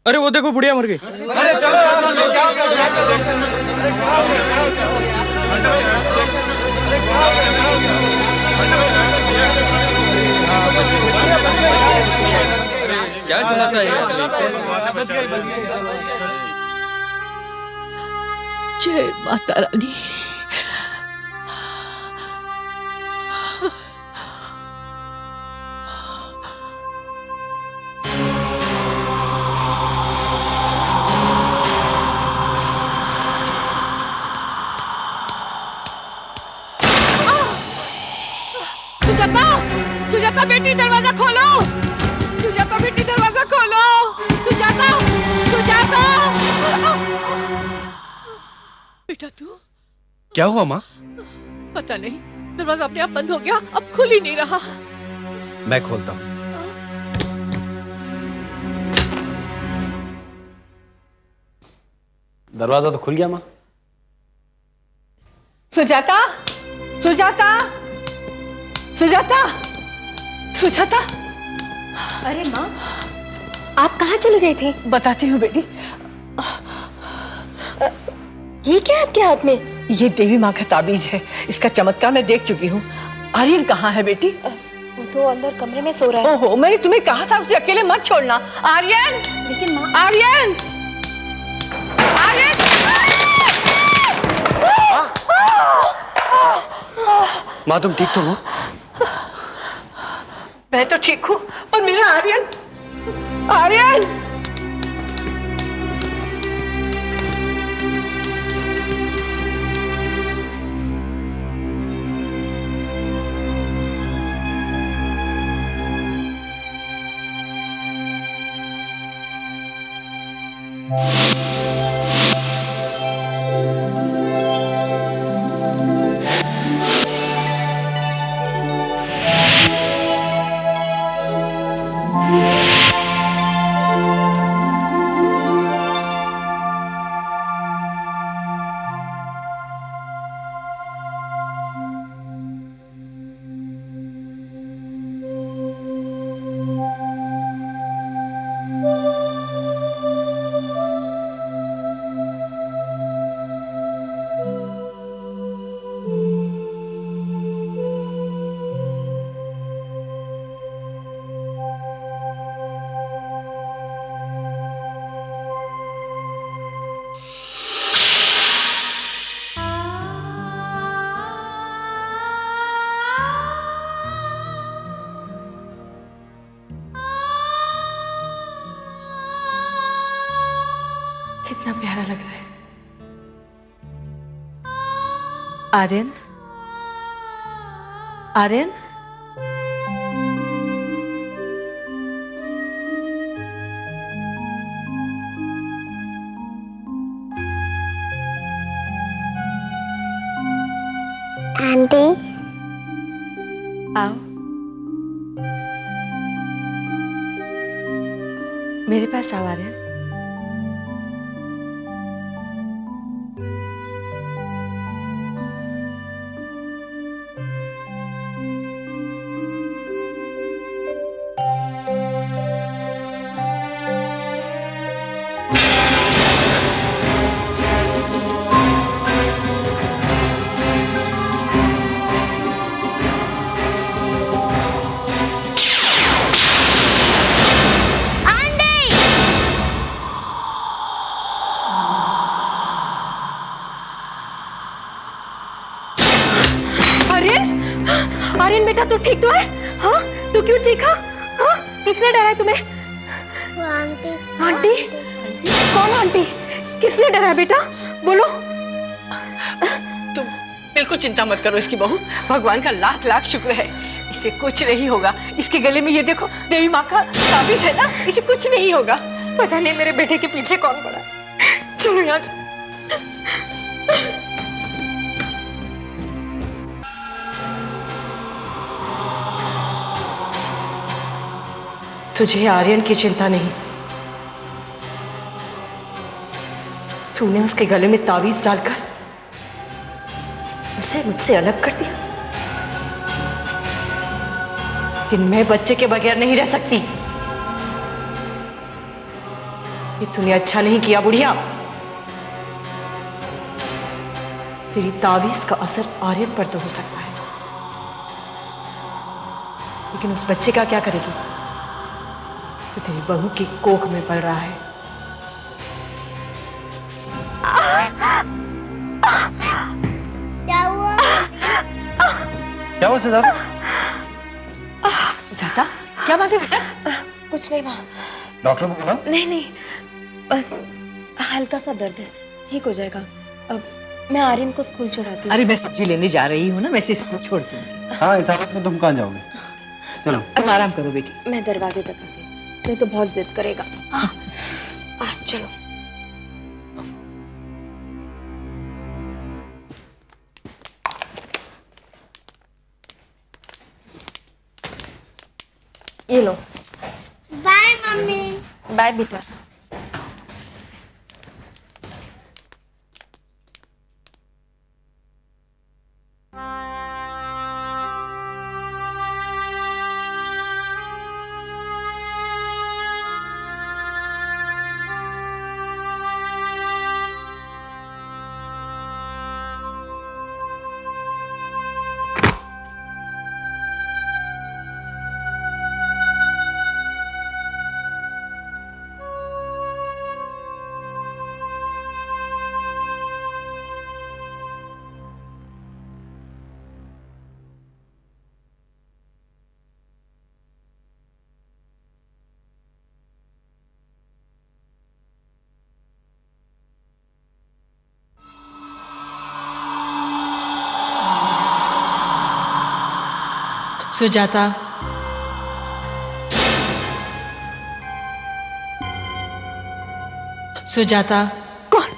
अरे वो देखो बुढ़िया मर गई। क्या चलाता है? जय माता रानी। सुजाता, सुजाता बेटी दरवाजा खोलो। सुजाता बेटी दरवाजा खोलो। सुजाता, सुजाता। बेटा तू? क्या हुआ माँ? पता नहीं, दरवाजा अपने आप बंद हो गया, अब खुल ही नहीं रहा। मैं खोलता हूँ। दरवाजा तो खुल गया माँ। सुजाता, सुजाता, सुजाता, सुजाता। अरे माँ, आप कहाँ चले गए थे? बताती हूँ बेटी। ये क्या है आपके हाथ में? ये देवी माँ का ताबीज है। इसका चमत्कार मैं देख चुकी हूँ। आर्यन कहाँ है बेटी? वो तो अंदर कमरे में सो रहा है। ओहो, मैंने तुम्हें कहा था उसे अकेले मत छोड़ना। आर्यन! लेकिन माँ, आर्यन! आर्यन! माँ तुम ठीक तो हो? मैं तो ठीक हूँ, और मेरा आर्यन, आर्यन! कितना प्यारा लग रहा है। आर्यन, आर्यन, आंटी आओ मेरे पास आओ आर्यन। आर्यन बेटा तू ठीक तो है? हाँ तू क्यों चीखा? हाँ किसने डराया तुम्हें? वो आंटी आंटी? कौन आंटी? किसने डराया बेटा? बोलो। तुम बिल्कुल चिंता मत करो इसकी बहू, भगवान का लाख लाख शुक्र है, इसे कुछ नहीं होगा। इसके गले में ये देखो देवी माँ का ताबीज है ना, इसे कुछ नहीं होगा। पता नहीं मेरे बेटे के पीछे कौन पड़ा। चलो यहाँ से। तुझे आर्यन की चिंता नहीं, तूने उसके गले में ताबीज डालकर उसे मुझसे अलग कर दिया। लेकिन मैं बच्चे के बगैर नहीं रह सकती। ये तूने अच्छा नहीं किया बुढ़िया। तेरी ताबीज का असर आर्यन पर तो हो सकता है, लेकिन उस बच्चे का क्या करेगी जो तेरी बहू की कोख में पल रहा है? क्या हुआ? क्या हुआ सुजाता? सुजाता क्या बात है बेटा? कुछ नहीं माँ। डॉक्टर को बुला। नहीं नहीं, बस हल्का सा दर्द है, ठीक हो जाएगा। अब मैं आर्यन को स्कूल छोड़ाती हूँ। अरे मैं सब्जी लेने जा रही हूँ ना, वैसे इसको छोड़ दूंगी। हाँ इस हालत में तुम कहाँ जाओगे? चलो तुम आराम करो बेटी। मैं दरवाजे तक आती हूँ, नहीं तो बहुत जिद करेगा। चलो। ये लो। Bye mummy. बाय बेटा। सुजाता, सुजाता। कौन?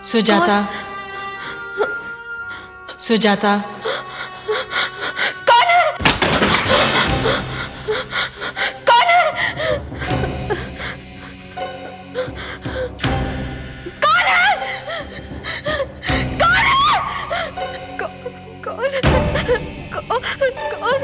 सुजाता, सुजाता। कौन है? कौन है? कौन है? कौन है? कौन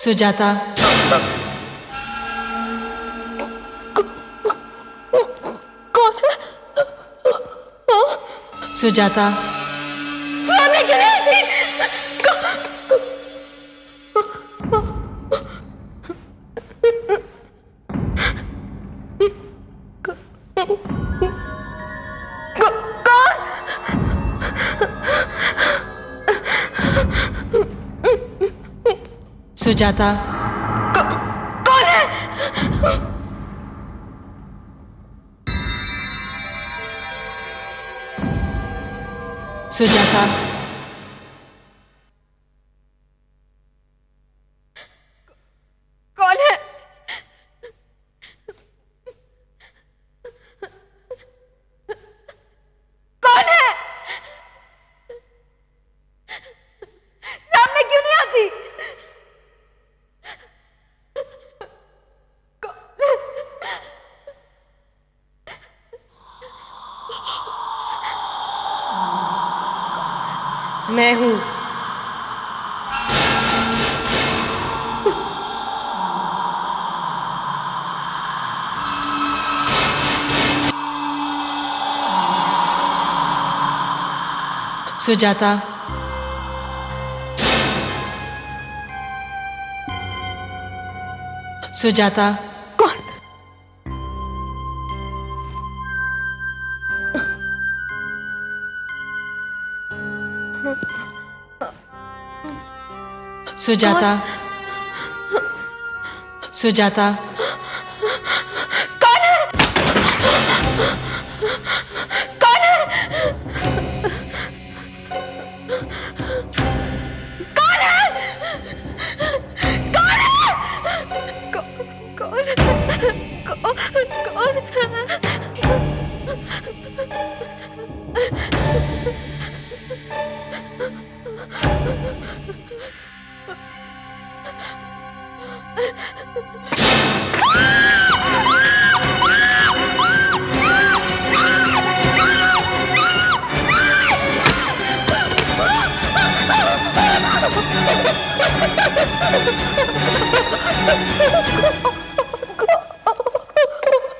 सुजाता, कौन है? सुजाता। सामने क्यों नहीं आती? सुजाता। कौन है? सुजाता। कौन है? कौन है? सामने क्यों नहीं आती? मैं हूं। सुजाता। सुजाता। कौन? सुजाता। सुजाता। कौन है? कौन है? कौन है? कौन है? कौन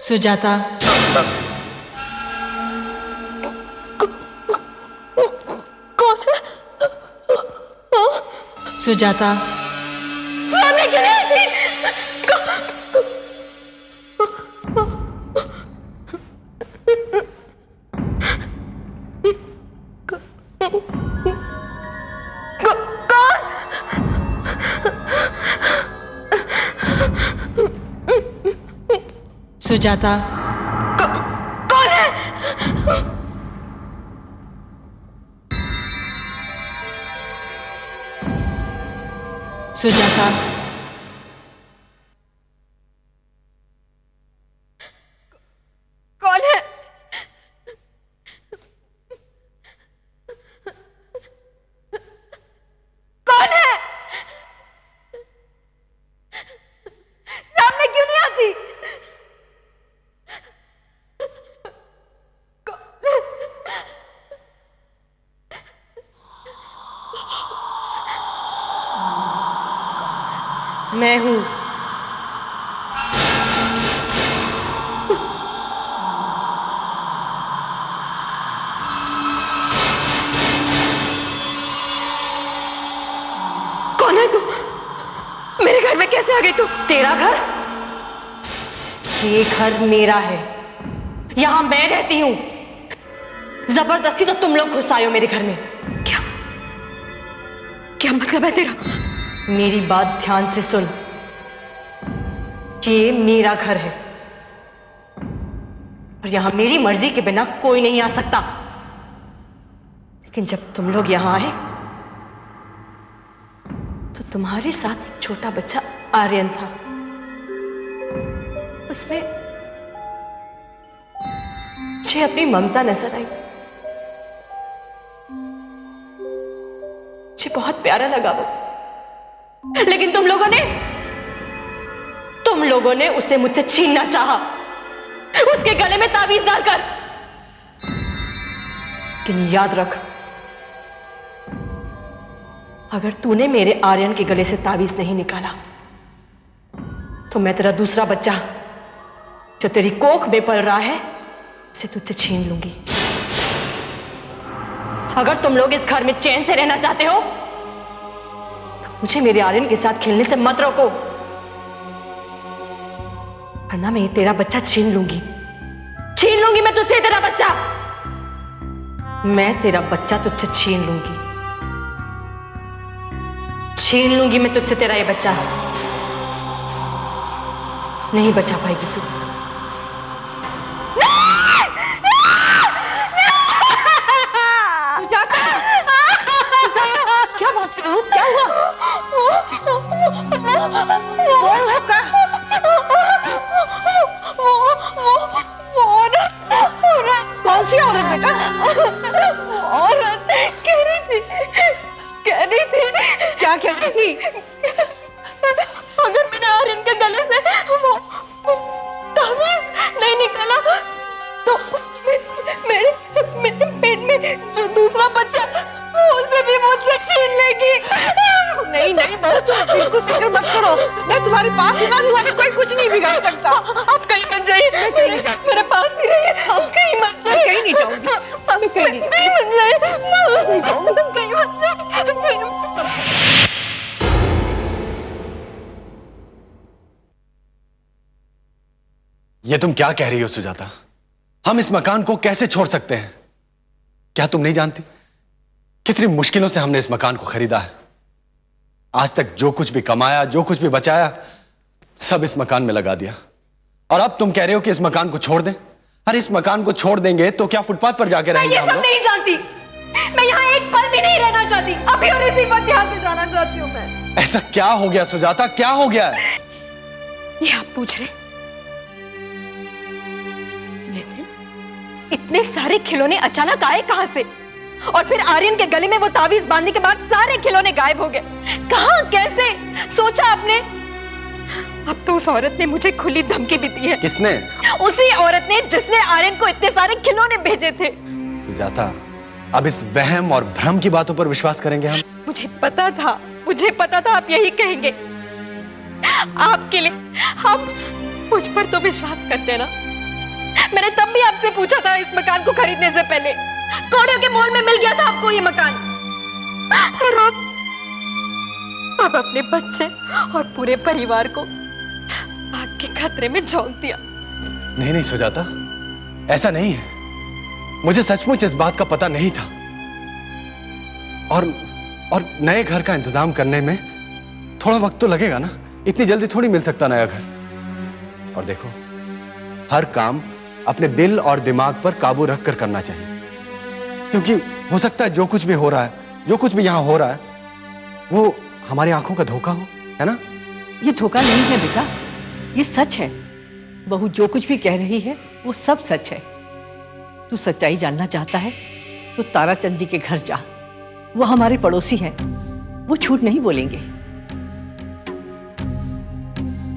सुजाता। सुजाता। सामने क्यों नहीं आती? सुजाता। कौन है? सुजाता। कौन है? कौन है? सामने क्यों नहीं आती? मैं हूं। कौन है तू? मेरे घर में कैसे आ गई तू? तेरा घर? ये घर मेरा है, यहां मैं रहती हूं। जबरदस्ती तो तुम लोग घुस आए हो मेरे घर में। क्या? क्या मतलब है तेरा? मेरी बात ध्यान से सुन। ये मेरा घर है और यहां मेरी मर्जी के बिना कोई नहीं आ सकता। लेकिन जब तुम लोग यहां आए तो तुम्हारे साथ एक छोटा बच्चा आर्यन था। उसमें मुझे अपनी ममता नजर आई। मुझे बहुत प्यारा लगा वो। लेकिन तुम लोगों ने उसे मुझसे छीनना चाहा, उसके गले में ताबीज डालकर। लेकिन याद रख, अगर तूने मेरे आर्यन के गले से ताबीज नहीं निकाला तो मैं तेरा दूसरा बच्चा जो तेरी कोख में पल रहा है उसे तुझसे छीन लूंगी। अगर तुम लोग इस घर में चैन से रहना चाहते हो तो मुझे मेरे आर्यन के साथ खेलने से मत रोको, वरना मैं तेरा बच्चा छीन लूंगी मैं तुझसे तेरा बच्चा। मैं तेरा बच्चा तुझसे छीन लूंगी। छीन लूंगी मैं तुझसे तेरा ये बच्चा। नहीं बचा पाएगी तू। क्या बात है? क्या हुआ? कौन सी औरत बेटा? औरत कह रही थी क्या कह रही थी? अगर मैंने आर्यन के गले से वो तावीज नहीं निकाला तो मेरे पेट में जो दूसरा बच्चा उसे भी मुझसे छीन लेगी। नहीं बहू, तुम बिल्कुल फिक्र मत करो। मैं तुम्हारे पास हूं ना, तुम्हारे कोई कुछ नहीं बिगाड़ सकता। आप कहीं मत जाइए। मैं कहीं नहीं जाऊंगी। मेरे पास ही रहिए। आप कहीं मत जाइए। मैं कहीं नहीं जाऊंगी। मैं कहीं नहीं जाऊंगी। कहीं मत जाइए। कहीं मत जाइए। ये तुम क्या कह रही हो सुजाता? हम इस मकान को कैसे छोड़ सकते हैं? क्या तुम नहीं जानती कितनी मुश्किलों से हमने इस मकान को खरीदा है? आज तक जो कुछ भी कमाया, जो कुछ भी बचाया, सब इस मकान में लगा दिया। और अब तुम कह रहे हो कि इस मकान को छोड़ दें? अरे इस मकान को छोड़ देंगे तो क्या फुटपाथ पर जाके रहेंगे हम लोग? मैं ये सब नहीं जानती। मैं यहाँ एक पल भी नहीं रहना चाहती। अभी और इसी वक्त यहाँ से जाना चाहती हूँ मैं। ऐसा क्या हो गया सुजाता? क्या हो गया है? ये आप पूछ रहे? नितिन, इतने सारे खिलौने अचानक आए कहां से? और फिर आर्यन के गले में वो तावीज बांधने के बाद सारे खिलौने गायब हो गए। कहां, कैसे? सोचा आपने? अब तो उस औरत ने मुझे खुली धमकी भी दी है। किसने? उसी औरत ने जिसने आर्यन को इतने सारे खिलौने भेजे थे। सुजाता, अब इस वहम और भ्रम की बातों पर विश्वास करेंगे हम? मुझे पता था आप यही कहेंगे। आपके लिए हम मुझ पर तो विश्वास करते ना। मैंने तब भी आपसे पूछा था इस मकान को खरीदने से पहले। कौड़ियों के मोल में मिल गया था आपको ये मकान। और अब अपने बच्चे और पूरे परिवार को आग के खतरे में झोंक दिया। नहीं सुजाता, ऐसा नहीं है। मुझे सचमुच इस बात का पता नहीं था। और नए घर का इंतजाम करने में थोड़ा वक्त तो लगेगा ना। इतनी जल्दी थोड़ी मिल सकता नया घर। और देखो, हर काम अपने दिल और दिमाग पर काबू रखकर करना चाहिए, क्योंकि हो सकता है जो कुछ भी हो रहा है, जो कुछ भी यहां हो रहा है, वो हमारी आंखों का धोखा हो, है ना? ये धोखा नहीं है बेटा, ये सच है। बहू जो कुछ भी कह रही है वो सब सच है। तू सच्चाई जानना चाहता है तो ताराचंद जी के घर जा। वो हमारे पड़ोसी हैं, वो झूठ नहीं बोलेंगे।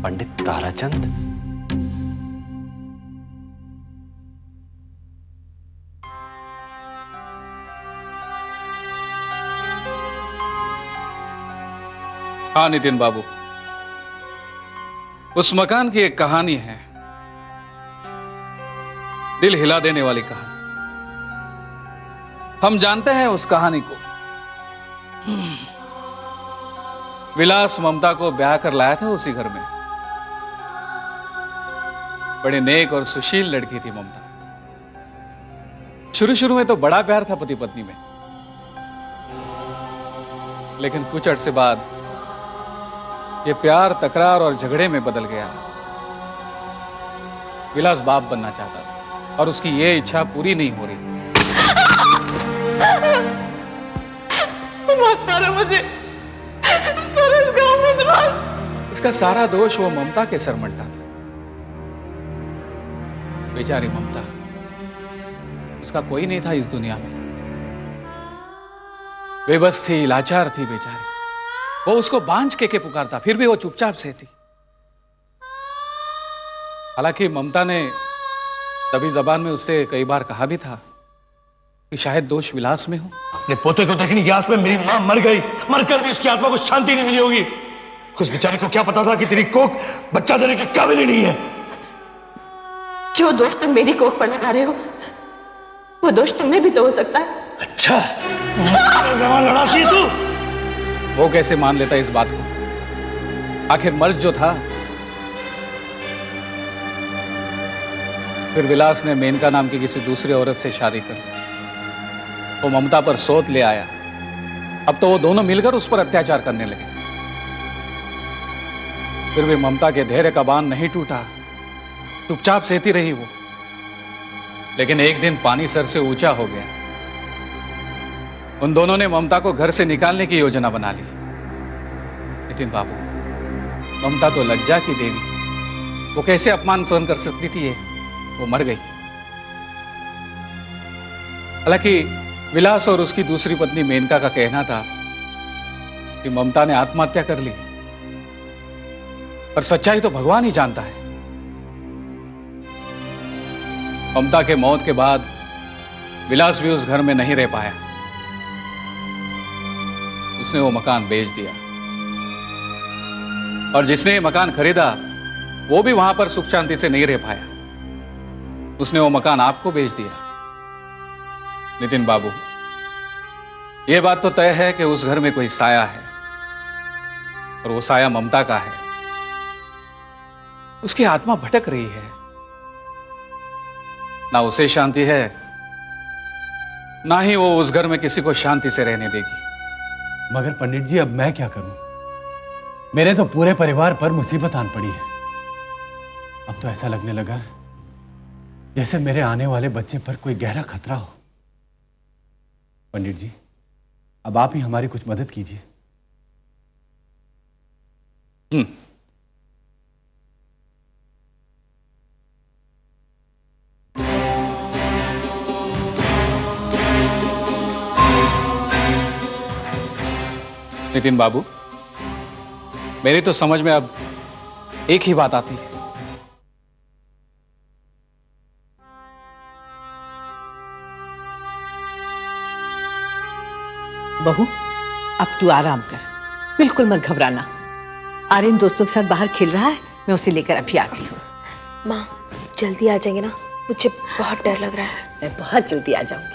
पंडित ताराचंद? हाँ नितिन बाबू, उस मकान की एक कहानी है, दिल हिला देने वाली कहानी। हम जानते हैं उस कहानी को। विलास ममता को ब्याह कर लाया था उसी घर में। बड़े नेक और सुशील लड़की थी ममता। शुरू में तो बड़ा प्यार था पति पत्नी में, लेकिन कुछ अरसे बाद ये प्यार तकरार और झगड़े में बदल गया। विलास बाप बनना चाहता था और उसकी ये इच्छा पूरी नहीं हो रही। मत मारो मुझे, इस गांव में से मार। इसका सारा दोष वो ममता के सर मंडा था। बेचारी ममता, उसका कोई नहीं था इस दुनिया में। बेबस थी, लाचार थी बेचारी। वो उसको बांझ के पुकारता, फिर भी वो चुपचाप सहती। हालांकि ममता ने तभी जबान में उससे कई बार कहा भी था कि शायद दोष विलास में हो। अपने पोते को देखने की आस में मेरी मां मर गई, मरकर भी उसकी आत्मा को शांति नहीं मिली होगी। उस बेचारे को क्या पता था कि तेरी कोख बच्चा देने के काबिल ही नहीं है। जो दोष तुम मेरी कोख पर लगा रहे हो, वो दोष तुम्हें भी तो हो सकता है। अच्छा, जबान लड़ाती है तू। वो कैसे मान लेता इस बात को? आखिर मर्द जो था। फिर विलास ने मेनका नाम की किसी दूसरी औरत से शादी कर ली। वो ममता पर सोत ले आया अब तो वो दोनों मिलकर उस पर अत्याचार करने लगे। फिर भी ममता के धैर्य का बांध नहीं टूटा, चुपचाप सहती रही वो। लेकिन एक दिन पानी सर से ऊंचा हो गया। उन दोनों ने ममता को घर से निकालने की योजना बना ली। नितिन बाबू, ममता तो लज्जा की देवी, वो कैसे अपमान सहन कर सकती थी? वो मर गई। हालांकि विलास और उसकी दूसरी पत्नी मेनका का कहना था कि ममता ने आत्महत्या कर ली, पर सच्चाई तो भगवान ही जानता है। ममता के मौत के बाद विलास भी उस घर में नहीं रह पाया। उसने वो मकान बेच दिया, और जिसने ये मकान खरीदा वो भी वहां पर सुख शांति से नहीं रह पाया। उसने वो मकान आपको बेच दिया। नितिन बाबू, यह बात तो तय है कि उस घर में कोई साया है, और वो साया ममता का है। उसकी आत्मा भटक रही है, ना उसे शांति है, ना ही वो उस घर में किसी को शांति से रहने देगी। मगर पंडित जी, अब मैं क्या करूं? मेरे तो पूरे परिवार पर मुसीबत आन पड़ी है। अब तो ऐसा लगने लगा जैसे मेरे आने वाले बच्चे पर कोई गहरा खतरा हो। पंडित जी, अब आप ही हमारी कुछ मदद कीजिए। नितिन बाबू, मेरी तो समझ में अब एक ही बात आती है। बहू, अब तू आराम कर, बिल्कुल मत घबराना। आर्यन दोस्तों के साथ बाहर खेल रहा है, मैं उसे लेकर अभी आ गई हूँ। माँ, जल्दी आ जाएंगे ना? मुझे बहुत डर लग रहा है। मैं बहुत जल्दी आ जाऊंगी।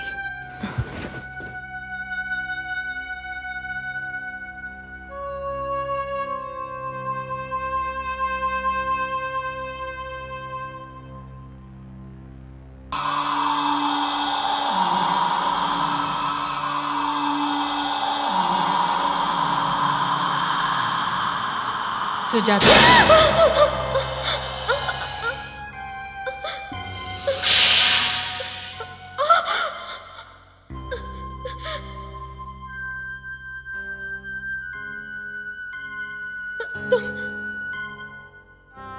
सुजाता,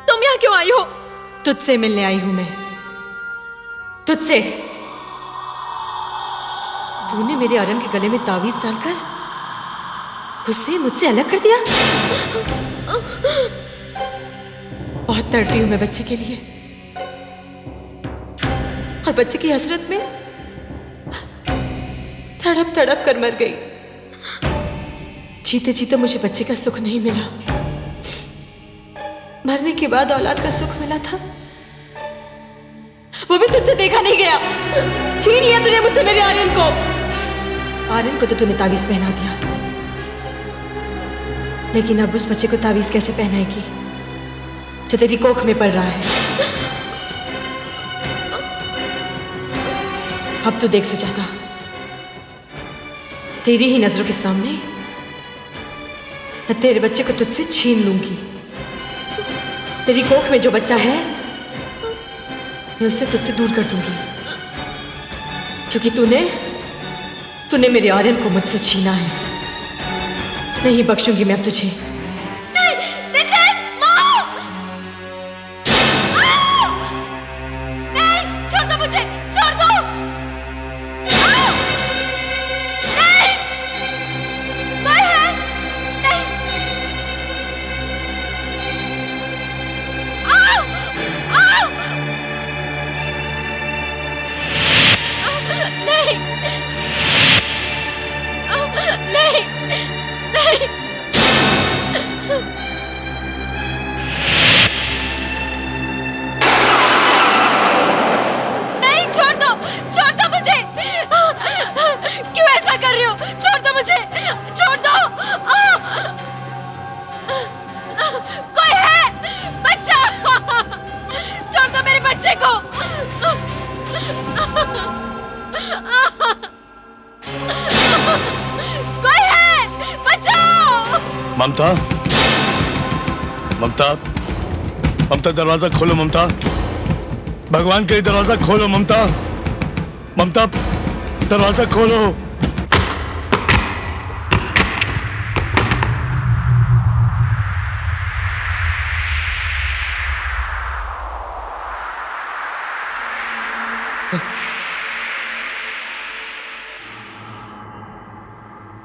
तुम यहाँ क्यों आई हो? तुझसे मिलने आई हूं मैं, तुझसे। तूने मेरे आर्यन के गले में तावीज डालकर उसे मुझसे अलग कर दिया। बहुत तड़पी हूं मैं बच्चे के लिए, और बच्चे की हसरत में तड़प तड़प कर मर गई। जीते जीते मुझे बच्चे का सुख नहीं मिला, मरने के बाद औलाद का सुख मिला था, वो भी तुझसे देखा नहीं गया। छीन लिया तूने मुझसे मेरे आर्यन को। आर्यन को तो तूने तावीज पहना दिया, लेकिन अब उस बच्चे को तावीज कैसे पहनाएगी जो तेरी कोख में पड़ रहा है? अब तू देख सुजाता, तेरी ही नजरों के सामने मैं तेरे बच्चे को तुझसे छीन लूंगी। तेरी कोख में जो बच्चा है मैं उसे तुझसे दूर कर दूंगी, क्योंकि तूने मेरे आर्यन को मुझसे छीना है। नहीं बख्शूंगी मैं अब तुझे। छोड़ दो मुझे, छोड़ दो। नहीं, कोई है? नहीं। नहीं, नहीं, नहीं। ममता, ममता, ममता दरवाजा खोलो ममता, भगवान के लिए दरवाजा खोलो ममता, ममता दरवाजा खोलो।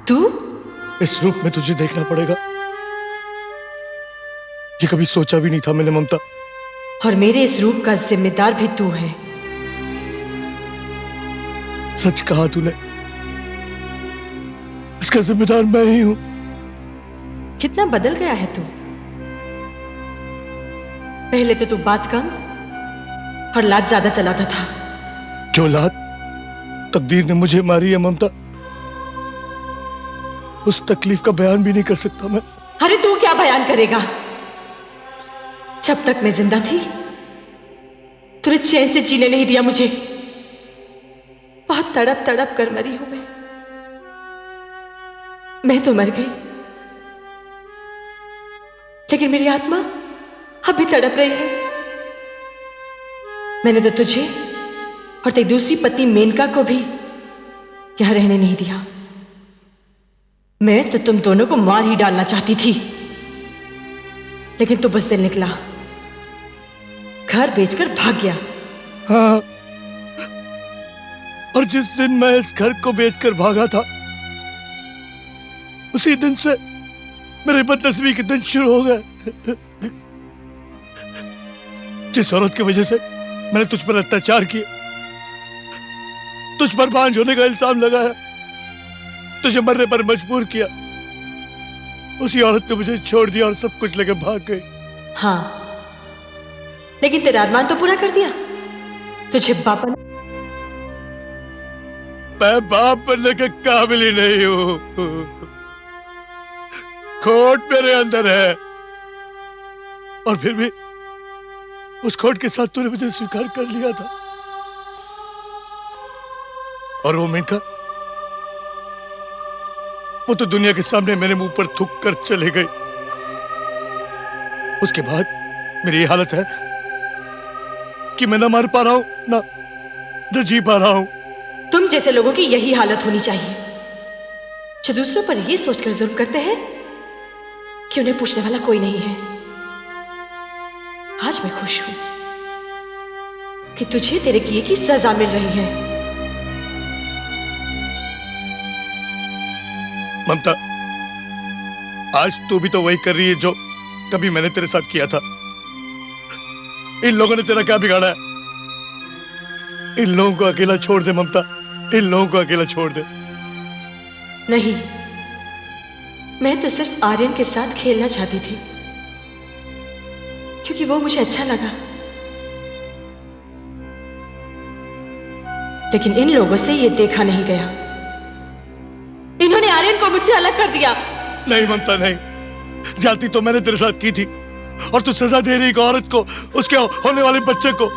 तू इस रूप में तुझे देखना पड़ेगा, ये कभी सोचा भी नहीं था मैंने ममता। और मेरे इस रूप का जिम्मेदार भी तू है। सच कहा तूने, इसका जिम्मेदार मैं ही हूं। कितना बदल गया है तू। पहले तो तू बात कम और लात ज्यादा चलाता था। जो लात तकदीर ने मुझे मारी है ममता, उस तकलीफ का बयान भी नहीं कर सकता मैं। अरे तू क्या बयान करेगा। जब तक मैं जिंदा थी तूने चैन से जीने नहीं दिया मुझे। बहुत तड़प तड़प कर मरी हूं मैं तो मर गई, लेकिन मेरी आत्मा अभी तड़प रही है। मैंने तो तुझे और तेरी दूसरी पत्नी मेनका को भी यहां रहने नहीं दिया। मैं तो तुम दोनों को मार ही डालना चाहती थी, लेकिन तू बुज़दिल निकला, घर बेचकर भाग गया। हाँ, और जिस दिन मैं इस घर को बेचकर भागा था, उसी दिन से मेरे बदनसीबी के दिन शुरू हो गए। जिस औरत की वजह से मैंने तुझ पर अत्याचार किए, तुझ पर बांझ होने का इल्जाम लगाया, तुझे मरने पर मजबूर किया, उसी औरत ने मुझे छोड़ दिया और सब कुछ लेकर भाग गई। हाँ, लेकिन तेरा अरमान तो पूरा कर दिया। तुझे बाप बना। मैं बाप बनने के काबिल ही नहीं हूं। खोट मेरे अंदर है, और फिर भी उस खोट के साथ तूने मुझे स्वीकार कर लिया था। और वो मेनका, वो तो दुनिया के सामने मेरे मुंह पर थूक कर चले गई। उसके बाद मेरी ये हालत है कि मैं ना मर पा रहा हूं, ना जी पा रहा हूं। तुम जैसे लोगों की यही हालत होनी चाहिए, जो दूसरों पर यह सोचकर जुल्म करते हैं कि उन्हें पूछने वाला कोई नहीं है। आज मैं खुश हूं कि तुझे तेरे किए की सजा मिल रही है। ममता, आज तू भी तो वही कर रही है जो कभी मैंने तेरे साथ किया था। इन लोगों ने तेरा क्या बिगाड़ा है? इन लोगों को अकेला छोड़ दे ममता, इन लोगों को अकेला छोड़ दे। नहीं, मैं तो सिर्फ आर्यन के साथ खेलना चाहती थी, क्योंकि वो मुझे अच्छा लगा। लेकिन इन लोगों से ये देखा नहीं गया। इन्होंने आर्यन को मुझसे अलग कर दिया। नहीं ममता, नहीं। ज्यादती तो मैंने तेरे साथ की थी, और तू सजा दे रही एक औरत को, उसके होने वाले बच्चे को,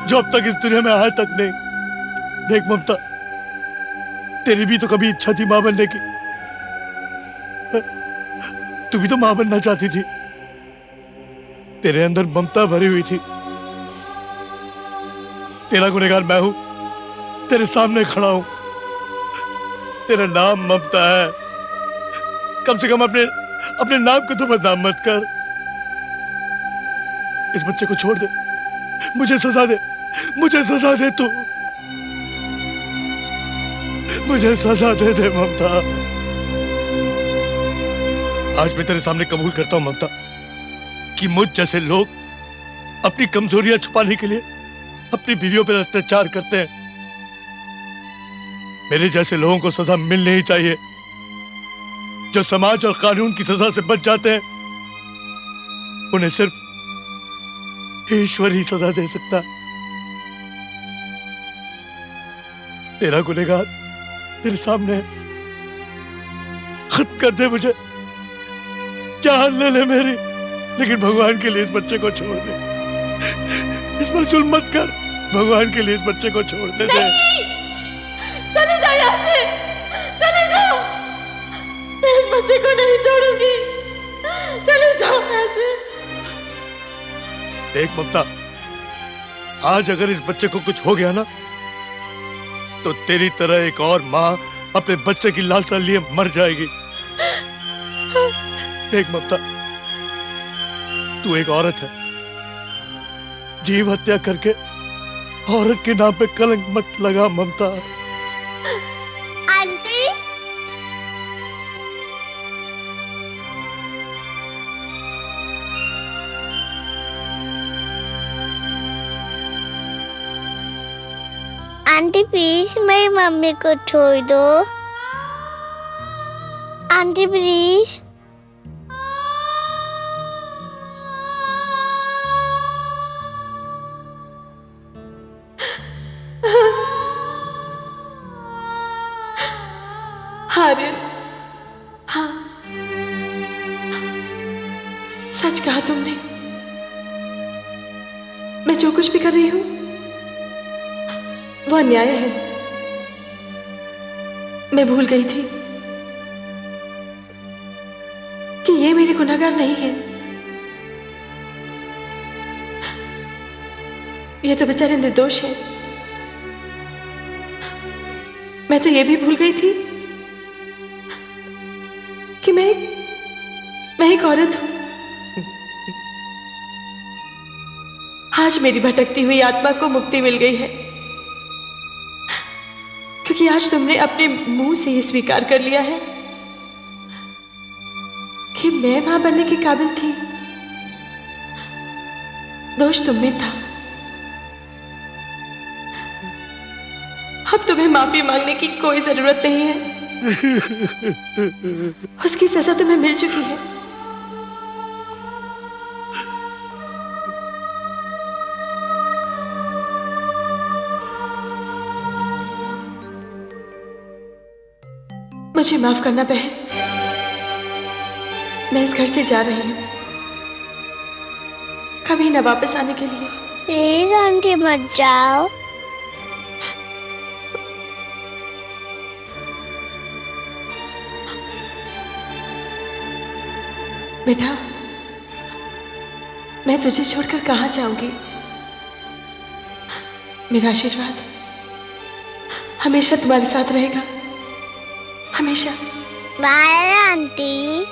जो अब तक इस दुनिया में आया तक नहीं। देख ममता, तेरी भी तो कभी इच्छा थी मां बनने की। तू भी तो मां बनना चाहती थी। तेरे अंदर ममता भरी हुई थी। तेरा गुनहगार मैं हूं, तेरे सामने खड़ा हूं। तेरा नाम ममता है। कम से कम अपने नाम को तो बदनाम मत कर। इस बच्चे को छोड़ दे, मुझे सजा दे, मुझे सजा दे तू, मुझे सजा दे ममता। आज मैं तेरे सामने कबूल करता हूं ममता, कि मुझ जैसे लोग अपनी कमजोरियां छुपाने के लिए अपनी बीवियों पर अत्याचार करते हैं। मेरे जैसे लोगों को सजा मिलनी ही चाहिए। जो समाज और कानून की सजा से बच जाते हैं, उन्हें सिर्फ ईश्वर ही सजा दे सकता। तेरा गुनहगार तेरे सामने है। खत्म कर दे मुझे, जान ले मेरी, लेकिन भगवान के लिए इस बच्चे को छोड़ दे। इस पर जुल्म मत कर, भगवान के लिए इस बच्चे को छोड़ दे। चले जाओ यहाँ से, चले जाओ। मैं इस बच्चे को नहीं छोड़ूंगी। चले जाओ ऐसे। देख ममता, आज अगर इस बच्चे को कुछ हो गया ना, तो तेरी तरह एक और माँ अपने बच्चे की लालसा लिए मर जाएगी। देख ममता, तू एक औरत है, जीव हत्या करके औरत के नाम पे कलंक मत लगा ममता। आंटी, आंटी प्लीज मेरी मम्मी को छोड़ दो। Aunty please. आर्यन, हाँ, सच कहा तुमने। मैं जो कुछ भी कर रही हूं वो अन्याय है। मैं भूल गई थी कि ये मेरे गुनहगार नहीं है। ये तो बेचारे निर्दोष हैं। मैं तो ये भी भूल गई थी कि मैं एक औरत हूं। आज मेरी भटकती हुई आत्मा को मुक्ति मिल गई है, क्योंकि आज तुमने अपने मुंह से ही स्वीकार कर लिया है कि मैं मां बनने के काबिल थी। दोष तुम में था। अब तुम्हें माफी मांगने की कोई जरूरत नहीं है। उसकी सजा तुम्हें मिल चुकी है। मुझे माफ करना बहन। मैं इस घर से जा रही हूं, कभी ना वापस आने के लिए। प्लीज आंटी मत जाओ। बेटा, मैं तुझे छोड़कर कहां जाऊंगी। मेरा आशीर्वाद हमेशा तुम्हारे साथ रहेगा, हमेशा। Bye aunty.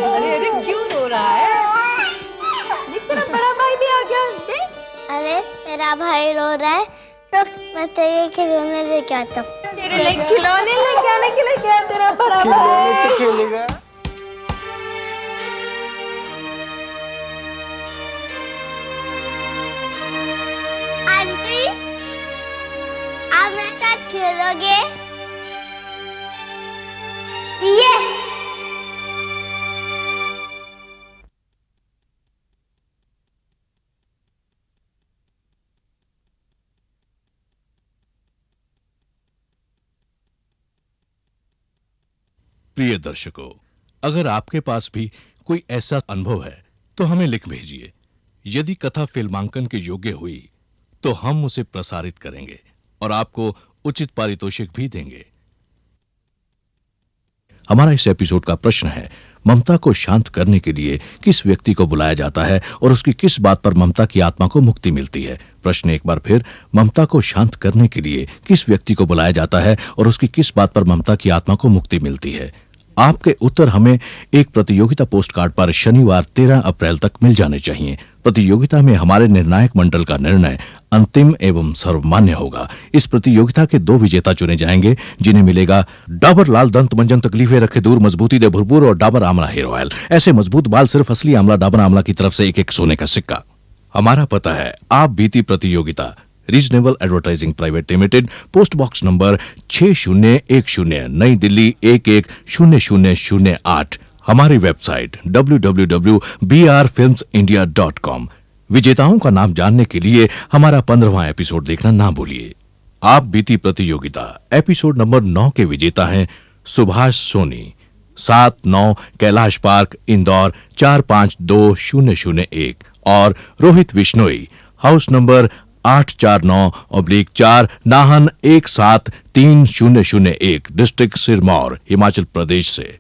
अरे क्यों रो रहा है? बड़ा भाई भी आ गया। अरे मेरा भाई रो रहा है, रुक मैं तेरे खिलौने लेके आता हूँ। तेरे लिए खिलौने लेके आने के लिए गया तेरा बड़ा भाई। खेलेगा। आंटी, आप मेरे साथ खेलोगे? ये प्रिय दर्शकों, अगर आपके पास भी कोई ऐसा अनुभव है तो हमें लिख भेजिए। यदि कथा फिल्मांकन के योग्य हुई तो हम उसे प्रसारित करेंगे और आपको उचित पारितोषिक भी देंगे। हमारा इस एपिसोड का प्रश्न है, ममता को शांत करने के लिए किस व्यक्ति को बुलाया जाता है और उसकी किस बात पर ममता की आत्मा को मुक्ति मिलती है। प्रश्न एक बार फिर, ममता को शांत करने के लिए किस व्यक्ति को बुलाया जाता है और उसकी किस बात पर ममता की आत्मा को मुक्ति मिलती है। आपके उत्तर हमें एक प्रतियोगिता पोस्ट कार्ड पर शनिवार 13 अप्रैल तक मिल जाने चाहिए। प्रतियोगिता में हमारे निर्णायक मंडल का निर्णय अंतिम एवं सर्वमान्य होगा। इस प्रतियोगिता के 2 विजेता चुने जाएंगे, जिन्हें मिलेगा डाबर लाल दंत मंजन तकलीफें रखे दूर मजबूती दे भरपूर और डाबर आंवला हेयर ऑयल। ऐसे मजबूत बाल सिर्फ असली आंवला डाबर आंवला की तरफ से एक सोने का सिक्का। हमारा पता है आप बीती प्रतियोगिता, reasonable advertising private limited, post box number 6010, नई दिल्ली 110008। हमारी वेबसाइट www.brfilmsindia.com। विजेताओं का नाम जानने के लिए हमारा 15वां एपिसोड देखना ना भूलिए। आप बीती प्रतियोगिता एपिसोड नंबर 9 के विजेता हैं सुभाष सोनी, 7-9 कैलाश पार्क, इंदौर 452001, और Rohit Vishnoi, house number 849/4, Nahan 17301, district Sirmaur, Himachal Pradesh से।